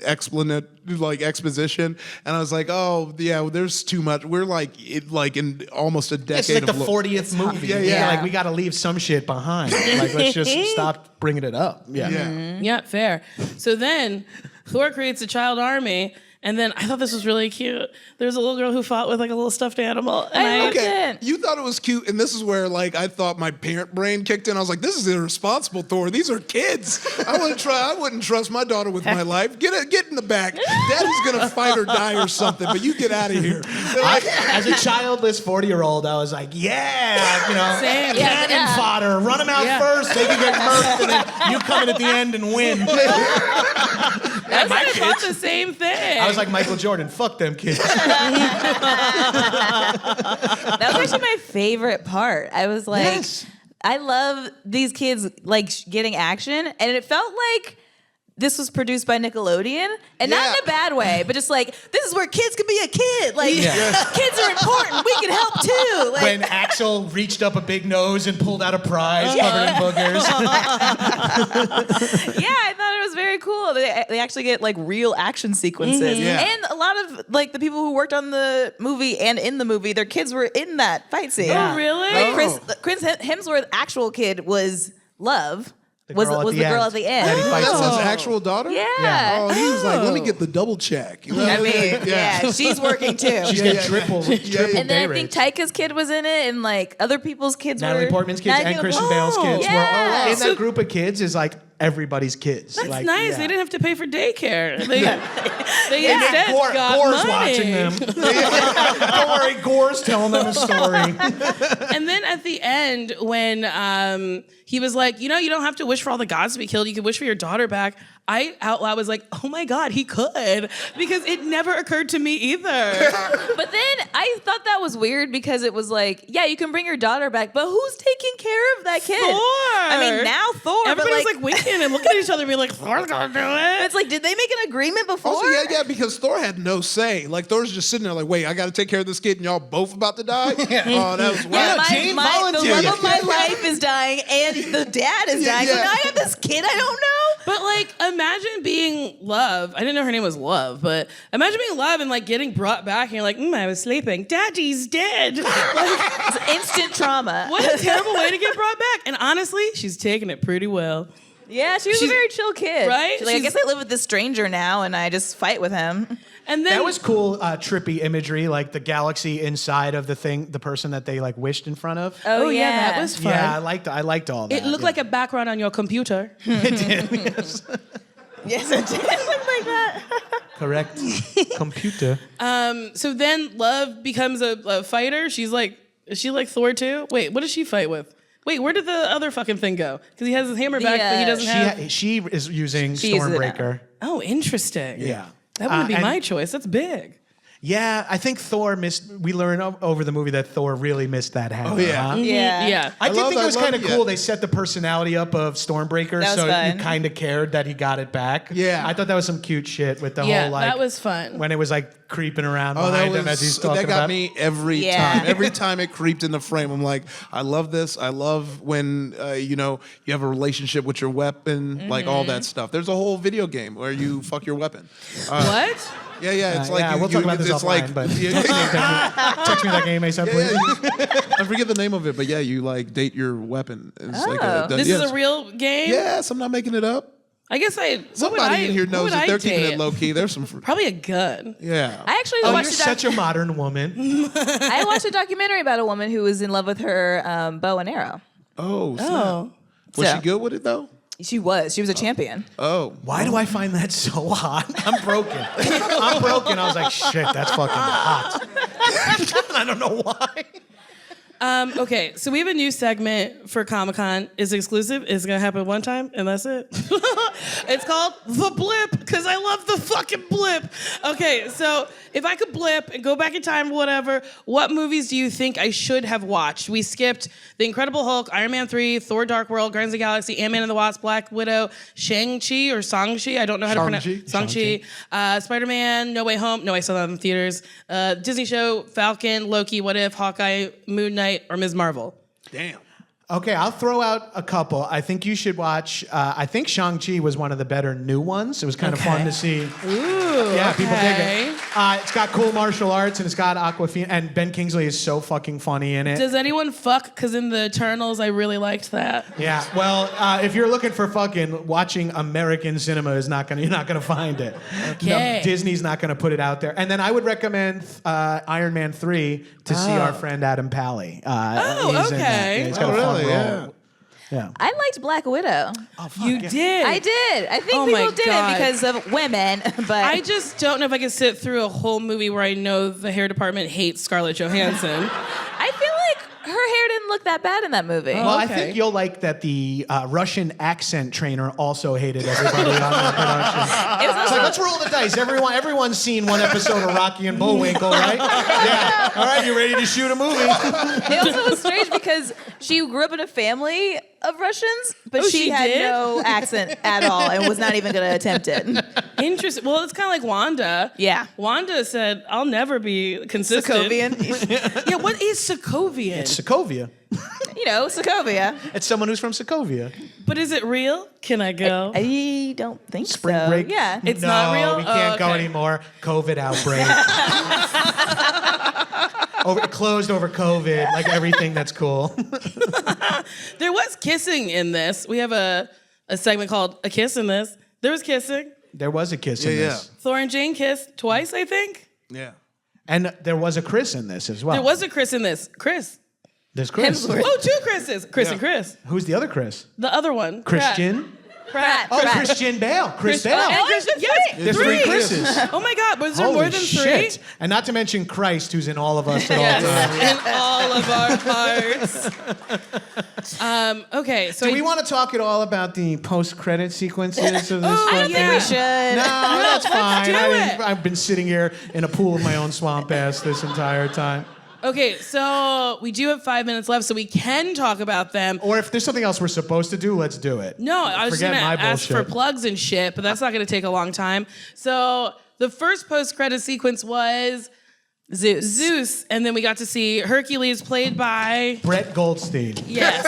[SPEAKER 4] exposition. And I was like, oh yeah, well, there's too much. We're like in almost a decade
[SPEAKER 3] It's like the
[SPEAKER 4] of
[SPEAKER 3] 40th movie.
[SPEAKER 4] Yeah.
[SPEAKER 3] Like we got to leave some shit behind. Like let's just stop bringing it up. Yeah.
[SPEAKER 4] Yeah.
[SPEAKER 2] Yeah, fair. So then Thor creates a child army, and then I thought this was really cute. There's a little girl who fought with like a little stuffed animal. And
[SPEAKER 5] I loved
[SPEAKER 4] Okay,
[SPEAKER 5] it.
[SPEAKER 4] you thought it was cute, and this is where like I thought my parent brain kicked in. I was like, "This is irresponsible, Thor. These are kids. I wouldn't trust my daughter with my life. Get in the back. Daddy's gonna fight or die or something. But you get out of here." They're like,
[SPEAKER 3] As a childless 40-year-old, I was like, yeah, you know,
[SPEAKER 2] Same.
[SPEAKER 3] cannon
[SPEAKER 5] Yeah.
[SPEAKER 3] fodder. Run them out
[SPEAKER 2] Yeah.
[SPEAKER 3] first. They can get murked, and then you come in at the end and win.
[SPEAKER 2] I thought the same thing.
[SPEAKER 3] I was like Michael Jordan. Fuck them kids.
[SPEAKER 5] That was actually my favorite part. I was like,
[SPEAKER 3] Yes.
[SPEAKER 5] I love these kids like getting action, and it felt like this was produced by Nickelodeon, and not in
[SPEAKER 4] Yeah.
[SPEAKER 5] a bad way, but just like this is where kids can be a kid. Like
[SPEAKER 3] Yeah.
[SPEAKER 5] kids are important. We can help too. Like
[SPEAKER 3] When Axel reached up a big nose and pulled out a prize covered in boogers.
[SPEAKER 5] yeah, I thought it was very cool. They actually get like real action sequences,
[SPEAKER 4] Yeah.
[SPEAKER 5] and a lot of like the people who worked on the movie and in the movie, their kids were in that fight scene.
[SPEAKER 2] Oh, really?
[SPEAKER 5] Like Chris Hemsworth's actual kid was Love. Was
[SPEAKER 3] girl at
[SPEAKER 5] the
[SPEAKER 3] the
[SPEAKER 5] girl
[SPEAKER 3] end.
[SPEAKER 5] at the end.
[SPEAKER 3] That he fights
[SPEAKER 4] That's his
[SPEAKER 3] with.
[SPEAKER 4] actual daughter?
[SPEAKER 5] Yeah.
[SPEAKER 4] Oh, he was like, let me get the double check. You know?
[SPEAKER 5] I mean, yeah, she's working too.
[SPEAKER 3] She's
[SPEAKER 4] Yeah,
[SPEAKER 3] got triple
[SPEAKER 5] And
[SPEAKER 3] day
[SPEAKER 5] then I think
[SPEAKER 3] rates.
[SPEAKER 5] Taika's kid was in it, and like other people's kids
[SPEAKER 3] Natalie
[SPEAKER 5] were.
[SPEAKER 3] Portman's kids and Christian Bale's kids
[SPEAKER 5] yeah.
[SPEAKER 3] were all in
[SPEAKER 2] So-
[SPEAKER 3] that group of kids is like everybody's kids.
[SPEAKER 2] That's
[SPEAKER 3] like,
[SPEAKER 2] nice.
[SPEAKER 3] yeah.
[SPEAKER 2] They didn't have to pay for daycare. They
[SPEAKER 3] And
[SPEAKER 2] instead
[SPEAKER 3] Gore,
[SPEAKER 2] got
[SPEAKER 3] Gore's
[SPEAKER 2] money.
[SPEAKER 3] watching them. Don't worry, Gore's telling them a story.
[SPEAKER 2] And then at the end, when he was like, you know, you don't have to wish for all the gods to be killed. You can wish for your daughter back. I out loud was like, oh my God, he could. Because it never occurred to me either.
[SPEAKER 5] But then I thought that was weird because it was like, yeah, you can bring your daughter back, but who's taking care of that kid?
[SPEAKER 2] Thor.
[SPEAKER 5] I mean, now Thor.
[SPEAKER 2] Everybody's
[SPEAKER 5] but
[SPEAKER 2] like winking and looking at each other and being like, Thor's gonna do it.
[SPEAKER 5] it's like, did they make an agreement before?
[SPEAKER 4] Also, yeah, because Thor had no say. Like, Thor's just sitting there like, wait, I got to take care of this kid and y'all both about to die? Oh, that was
[SPEAKER 5] Yeah,
[SPEAKER 4] wild.
[SPEAKER 3] Jane
[SPEAKER 5] the
[SPEAKER 3] volunteered.
[SPEAKER 5] love of my life is dying, and the dad is dying. So
[SPEAKER 4] yeah.
[SPEAKER 5] now I have this kid I don't know.
[SPEAKER 2] But like, imagine being Love. I didn't know her name was Love, but imagine being Love and like getting brought back and you're like, I was sleeping. Daddy's dead. Like,
[SPEAKER 5] It's instant trauma.
[SPEAKER 2] what a terrible way to get brought back. And honestly, she's taking it pretty well.
[SPEAKER 5] Yeah, she was a
[SPEAKER 2] She's-
[SPEAKER 5] very chill kid.
[SPEAKER 2] right?
[SPEAKER 5] She's like, I
[SPEAKER 2] She's-
[SPEAKER 5] guess I live with this stranger now, and I just fight with him.
[SPEAKER 2] And then
[SPEAKER 3] That was cool, trippy imagery, like the galaxy inside of the person that they like wished in front of.
[SPEAKER 2] oh yeah, that was fun.
[SPEAKER 3] Yeah, I liked all that.
[SPEAKER 2] It looked like a background on your computer.
[SPEAKER 3] it did. Yes.
[SPEAKER 5] Yes, it did look like that.
[SPEAKER 3] Correct. Computer.
[SPEAKER 2] So then Love becomes a fighter. She's like, is she like Thor too? Wait, what does she fight with? Wait, where did the other fucking thing go? Because he has his hammer back, but he doesn't have.
[SPEAKER 3] She is using
[SPEAKER 5] She uses it now.
[SPEAKER 3] Stormbreaker.
[SPEAKER 2] Oh, interesting.
[SPEAKER 3] Yeah.
[SPEAKER 2] That wouldn't be
[SPEAKER 3] and-
[SPEAKER 2] my choice. That's big.
[SPEAKER 3] Yeah, I think Thor missed. We learned over the movie that Thor really missed that hammer.
[SPEAKER 4] Oh, yeah.
[SPEAKER 3] huh?
[SPEAKER 5] Yeah.
[SPEAKER 2] Yeah.
[SPEAKER 3] I did think it was kind of
[SPEAKER 4] yeah.
[SPEAKER 3] cool. They set the personality up of Stormbreaker,
[SPEAKER 5] That was
[SPEAKER 3] so
[SPEAKER 5] fun.
[SPEAKER 3] you kind of cared that he got it back.
[SPEAKER 4] Yeah.
[SPEAKER 3] I thought that was some cute shit with the
[SPEAKER 2] Yeah,
[SPEAKER 3] whole like.
[SPEAKER 2] that was fun.
[SPEAKER 3] When it was like creeping around
[SPEAKER 4] Oh,
[SPEAKER 3] behind him as he's talking
[SPEAKER 4] that got
[SPEAKER 3] about.
[SPEAKER 4] me every
[SPEAKER 5] Yeah.
[SPEAKER 4] time. Every time it creeped in the frame, I'm like, I love this. I love when you have a relationship with your weapon, like all that stuff. There's a whole video game where you fuck your weapon.
[SPEAKER 2] What?
[SPEAKER 4] Yeah, it's like
[SPEAKER 3] yeah, we'll talk about this
[SPEAKER 4] it's
[SPEAKER 3] offline,
[SPEAKER 4] like
[SPEAKER 3] but
[SPEAKER 4] yeah,
[SPEAKER 3] text me that game ASAP, please.
[SPEAKER 4] I forget the name of it, but yeah, you like date your weapon. It's like
[SPEAKER 2] This is a real game?
[SPEAKER 4] Yes, I'm not making it up.
[SPEAKER 2] I guess what would
[SPEAKER 4] Somebody
[SPEAKER 2] I,
[SPEAKER 4] in here
[SPEAKER 2] what
[SPEAKER 4] knows
[SPEAKER 2] would
[SPEAKER 4] that
[SPEAKER 2] I
[SPEAKER 4] they're keeping
[SPEAKER 2] date?
[SPEAKER 4] it low key. There's some.
[SPEAKER 2] Probably a gun.
[SPEAKER 4] Yeah.
[SPEAKER 5] I actually
[SPEAKER 3] Oh, you're
[SPEAKER 5] watched
[SPEAKER 3] such a modern woman.
[SPEAKER 5] I watched a documentary about a woman who was in love with her bow and arrow.
[SPEAKER 4] Oh. Snap.
[SPEAKER 2] Oh.
[SPEAKER 4] Was
[SPEAKER 5] So-
[SPEAKER 4] she good with it though?
[SPEAKER 5] She was a champion.
[SPEAKER 4] Oh.
[SPEAKER 3] Why do I find that so hot? I'm broken. I was like, shit, that's fucking hot. I don't know why.
[SPEAKER 2] Okay, so we have a new segment for Comic-Con. It's exclusive. It's gonna happen one time, and that's it. It's called The Blip, because I love the fucking blip. Okay, so if I could blip and go back in time, whatever, what movies do you think I should have watched? We skipped The Incredible Hulk, Iron Man 3, Thor Dark World, Guardians of the Galaxy, Ant-Man and the Wasp, Black Widow, Shang-Chi or Song-Chi, I don't know how to pronounce it. Shang-Chi. Spider-Man, No Way Home. No, I saw that in theaters. Disney show, Falcon, Loki, What If, Hawkeye, Moon Knight, or Ms. Marvel.
[SPEAKER 4] Damn.
[SPEAKER 3] Okay, I'll throw out a couple. I think you should watch. I think Shang-Chi was one of the better new ones. It was kind of fun to see.
[SPEAKER 2] Ooh,
[SPEAKER 3] Yeah, people dig
[SPEAKER 2] okay.
[SPEAKER 3] it. It's got cool martial arts and it's got Aquafina. And Ben Kingsley is so fucking funny in it.
[SPEAKER 2] Does anyone fuck? Because in the Eternals, I really liked that.
[SPEAKER 3] Yeah, well, if you're looking for fucking watching American cinema, you're not gonna find it.
[SPEAKER 2] Okay.
[SPEAKER 3] No, Disney's not gonna put it out there. And then I would recommend Iron Man 3 to see our friend Adam Pally. He's in that.
[SPEAKER 2] okay.
[SPEAKER 3] Yeah, he's got a
[SPEAKER 4] Oh,
[SPEAKER 3] fun
[SPEAKER 4] really?
[SPEAKER 3] role.
[SPEAKER 4] Yeah.
[SPEAKER 3] Yeah.
[SPEAKER 5] I liked Black Widow.
[SPEAKER 2] You did.
[SPEAKER 5] I did. I think
[SPEAKER 2] Oh
[SPEAKER 5] people
[SPEAKER 2] my
[SPEAKER 5] did
[SPEAKER 2] God.
[SPEAKER 5] it because of women, but
[SPEAKER 2] I just don't know if I can sit through a whole movie where I know the hair department hates Scarlett Johansson.
[SPEAKER 5] I feel like her hair didn't look that bad in that movie.
[SPEAKER 3] Well, I
[SPEAKER 2] okay.
[SPEAKER 3] think you'll like that the Russian accent trainer also hated everybody on the production.
[SPEAKER 5] It was
[SPEAKER 3] It's like, let's roll the dice. Everyone's seen one episode of Rocky and Bullwinkle, right? Yeah. All right, you ready to shoot a movie?
[SPEAKER 5] It also was strange because she grew up in a family of Russians, but
[SPEAKER 2] Oh,
[SPEAKER 5] she
[SPEAKER 2] she
[SPEAKER 5] had
[SPEAKER 2] did?
[SPEAKER 5] no accent at all and was not even going to attempt it.
[SPEAKER 2] Interesting. Well, it's kind of like Wanda.
[SPEAKER 5] Yeah.
[SPEAKER 2] Wanda said, "I'll never be consistent."
[SPEAKER 5] Sokovian.
[SPEAKER 2] Yeah. What is Sokovian?
[SPEAKER 3] Sokovia.
[SPEAKER 5] You know, Sokovia.
[SPEAKER 3] It's someone who's from Sokovia.
[SPEAKER 2] But is it real? Can I go?
[SPEAKER 5] I don't think
[SPEAKER 3] Spring
[SPEAKER 5] so.
[SPEAKER 3] break.
[SPEAKER 5] Yeah.
[SPEAKER 2] It's
[SPEAKER 3] no,
[SPEAKER 2] not real?
[SPEAKER 3] we can't
[SPEAKER 2] Oh,
[SPEAKER 3] go
[SPEAKER 2] okay.
[SPEAKER 3] anymore. COVID outbreak. It closed over COVID, like everything that's cool.
[SPEAKER 2] There was kissing in this. We have a a segment called A Kiss in This. There was kissing.
[SPEAKER 3] There was a kiss in this.
[SPEAKER 2] Thor and Jane kissed twice, I think.
[SPEAKER 4] Yeah.
[SPEAKER 3] And there was a Chris in this as well.
[SPEAKER 2] There was a Chris in this. Chris.
[SPEAKER 3] There's Chris.
[SPEAKER 2] Oh, 2 Chris's. Chris and Chris.
[SPEAKER 3] Who's the other Chris?
[SPEAKER 2] The other one.
[SPEAKER 3] Christian?
[SPEAKER 2] Pratt.
[SPEAKER 3] Oh, Christian Bale. Chris Bale.
[SPEAKER 2] And Christian. Yes.
[SPEAKER 3] There's 3 Chris's.
[SPEAKER 2] Oh my God. Was there
[SPEAKER 3] Holy
[SPEAKER 2] more than 3?
[SPEAKER 3] shit. And not to mention Christ, who's in all of us at all times.
[SPEAKER 2] In all of our hearts. Okay, so
[SPEAKER 3] Do we want to talk at all about the post-credit sequences of this?
[SPEAKER 5] I think we should.
[SPEAKER 3] No, that's fine.
[SPEAKER 2] do it.
[SPEAKER 3] I've been sitting here in a pool of my own swamp ass this entire time.
[SPEAKER 2] Okay, so we do have 5 minutes left, so we can talk about them.
[SPEAKER 3] Or if there's something else we're supposed to do, let's do it.
[SPEAKER 2] No, I was
[SPEAKER 3] Forget
[SPEAKER 2] going to
[SPEAKER 3] my
[SPEAKER 2] ask for
[SPEAKER 3] bullshit.
[SPEAKER 2] plugs and shit, but that's not going to take a long time. So the first post-credit sequence was Zeus, and then we got to see Hercules played by...
[SPEAKER 3] Brett Goldstein.
[SPEAKER 2] Yes.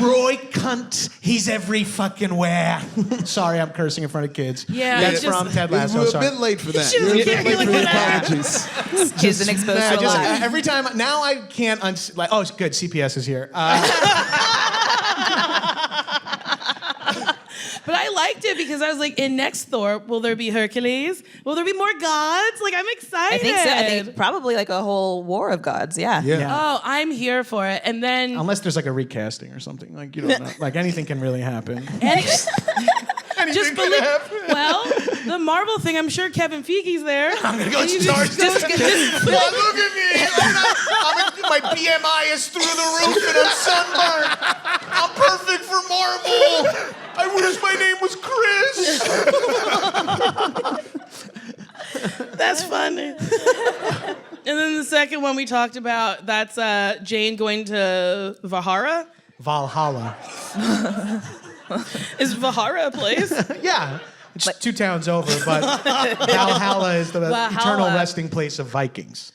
[SPEAKER 3] Roy Cunt, he's every fucking where. Sorry, I'm cursing in front of kids.
[SPEAKER 2] Yeah,
[SPEAKER 3] That's
[SPEAKER 2] it's just-
[SPEAKER 3] from Ted Lasso.
[SPEAKER 4] We're a
[SPEAKER 3] Sorry.
[SPEAKER 4] bit late for that.
[SPEAKER 2] should-
[SPEAKER 4] You're a
[SPEAKER 2] yeah,
[SPEAKER 4] bit late
[SPEAKER 2] like
[SPEAKER 4] for the
[SPEAKER 2] that.
[SPEAKER 4] apologies.
[SPEAKER 5] Kids been exposed to a lot.
[SPEAKER 3] Every time now I can't like. Oh, good. CPS is here.
[SPEAKER 2] But I liked it because I was like, in next Thor, will there be Hercules? Will there be more gods? Like, I'm excited.
[SPEAKER 5] I think so. I think probably like a whole war of gods. Yeah.
[SPEAKER 3] Yeah.
[SPEAKER 2] Oh, I'm here for it. And then...
[SPEAKER 3] Unless there's like a recasting or something. Like you don't know. Like anything can really happen.
[SPEAKER 2] Just believe... Well, the Marvel thing, I'm sure Kevin Feige's there.
[SPEAKER 3] I'm gonna go start. Look at me. My BMI is through the roof and I'm sunburned. I'm perfect for Marvel. I wish my name was Chris.
[SPEAKER 2] That's funny. And then the second one we talked about, that's Jane going to Valhalla.
[SPEAKER 3] Valhalla.
[SPEAKER 2] Is Valhalla a place?
[SPEAKER 3] Yeah. It's 2 towns over, but Valhalla is the eternal resting place of Vikings.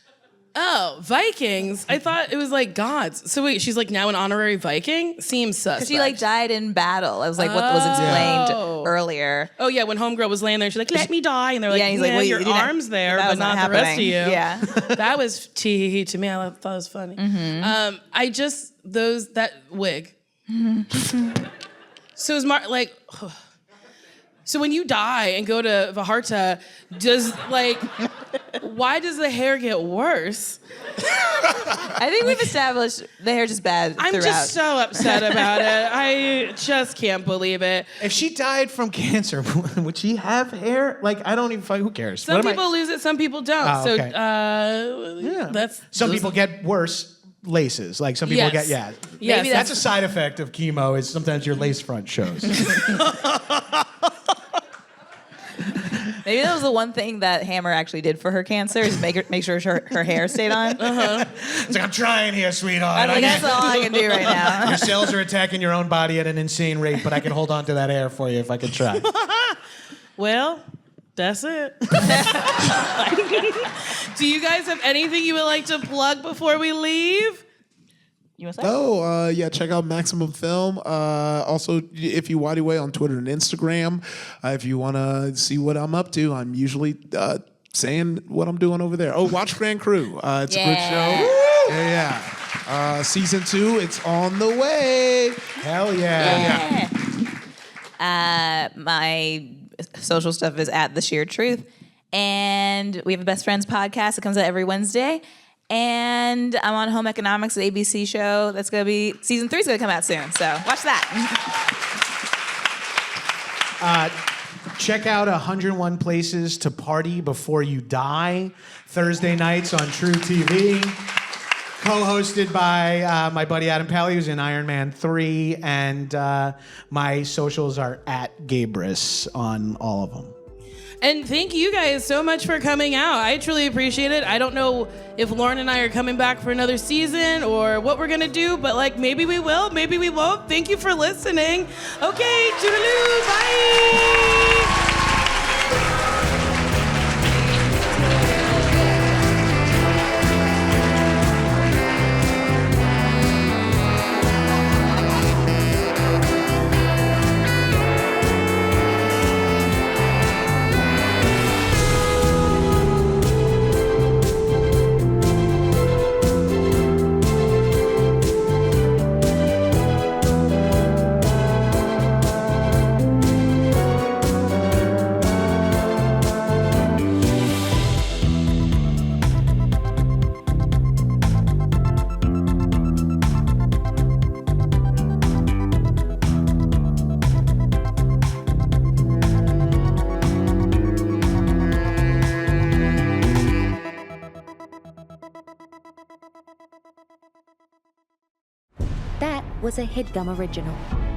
[SPEAKER 2] Oh, Vikings. I thought it was like gods. So wait, she's like now an honorary Viking? Seems suspect.
[SPEAKER 5] She like died in battle. It was like what was explained earlier.
[SPEAKER 2] Oh yeah, when Homegirl was laying there, she's like, let me die. And they're like,
[SPEAKER 5] Yeah, he's like, well,
[SPEAKER 2] your
[SPEAKER 5] you didn't-
[SPEAKER 2] arm's there,
[SPEAKER 5] that
[SPEAKER 2] but
[SPEAKER 5] was
[SPEAKER 2] not
[SPEAKER 5] not
[SPEAKER 2] the rest of
[SPEAKER 5] happening.
[SPEAKER 2] you.
[SPEAKER 5] Yeah.
[SPEAKER 2] That was tee to me. I thought it was funny. I just, that wig. So is like, so when you die and go to Vaharta, why does the hair get worse?
[SPEAKER 5] I think we've established the hair just bad
[SPEAKER 2] I'm
[SPEAKER 5] throughout.
[SPEAKER 2] just so upset about it. I just can't believe it.
[SPEAKER 3] If she died from cancer, would she have hair? Like, I don't even fucking, who cares?
[SPEAKER 2] Some people lose it, some people don't.
[SPEAKER 3] Oh,
[SPEAKER 2] So
[SPEAKER 3] okay.
[SPEAKER 2] that's
[SPEAKER 3] Some people get worse laces. Like some people
[SPEAKER 2] Yes.
[SPEAKER 3] get,
[SPEAKER 2] Yes,
[SPEAKER 3] Maybe that's a side effect of chemo is sometimes your lace front shows.
[SPEAKER 5] Maybe that was the one thing that Hammer actually did for her cancer is make sure her hair stayed on.
[SPEAKER 3] It's like, I'm trying here, sweetheart.
[SPEAKER 5] I'm like, that's all I can do right now.
[SPEAKER 3] Your cells are attacking your own body at an insane rate, but I can hold on to that hair for you if I could try.
[SPEAKER 2] Well, that's it. Do you guys have anything you would like to plug before we leave?
[SPEAKER 5] You want to say?
[SPEAKER 4] Yeah, check out Maximum Film. Also, Ify Nwadiwe on Twitter and Instagram. If you want to see what I'm up to, I'm usually saying what I'm doing over there. Oh, watch Grand Crew. It's a good show. Yeah. Season 2, it's on the way.
[SPEAKER 3] Hell yeah.
[SPEAKER 5] My social stuff is at The Sheer Truth. And we have a Best Friends podcast that comes out every Wednesday. And I'm on Home Economics, the ABC show. That's going to be, season 3 is going to come out soon. So watch that.
[SPEAKER 3] Check out 101 Places to Party Before You Die, Thursday nights on True TV. Co-hosted by my buddy Adam Pally, who's in Iron Man 3. And my socials are at Gabrus on all of them.
[SPEAKER 2] And thank you guys so much for coming out. I truly appreciate it. I don't know if Lauren and I are coming back for another season or what we're gonna do, but like maybe we will, maybe we won't. Thank you for listening. Okay, toodaloo, bye.
[SPEAKER 6] was a Headgum original.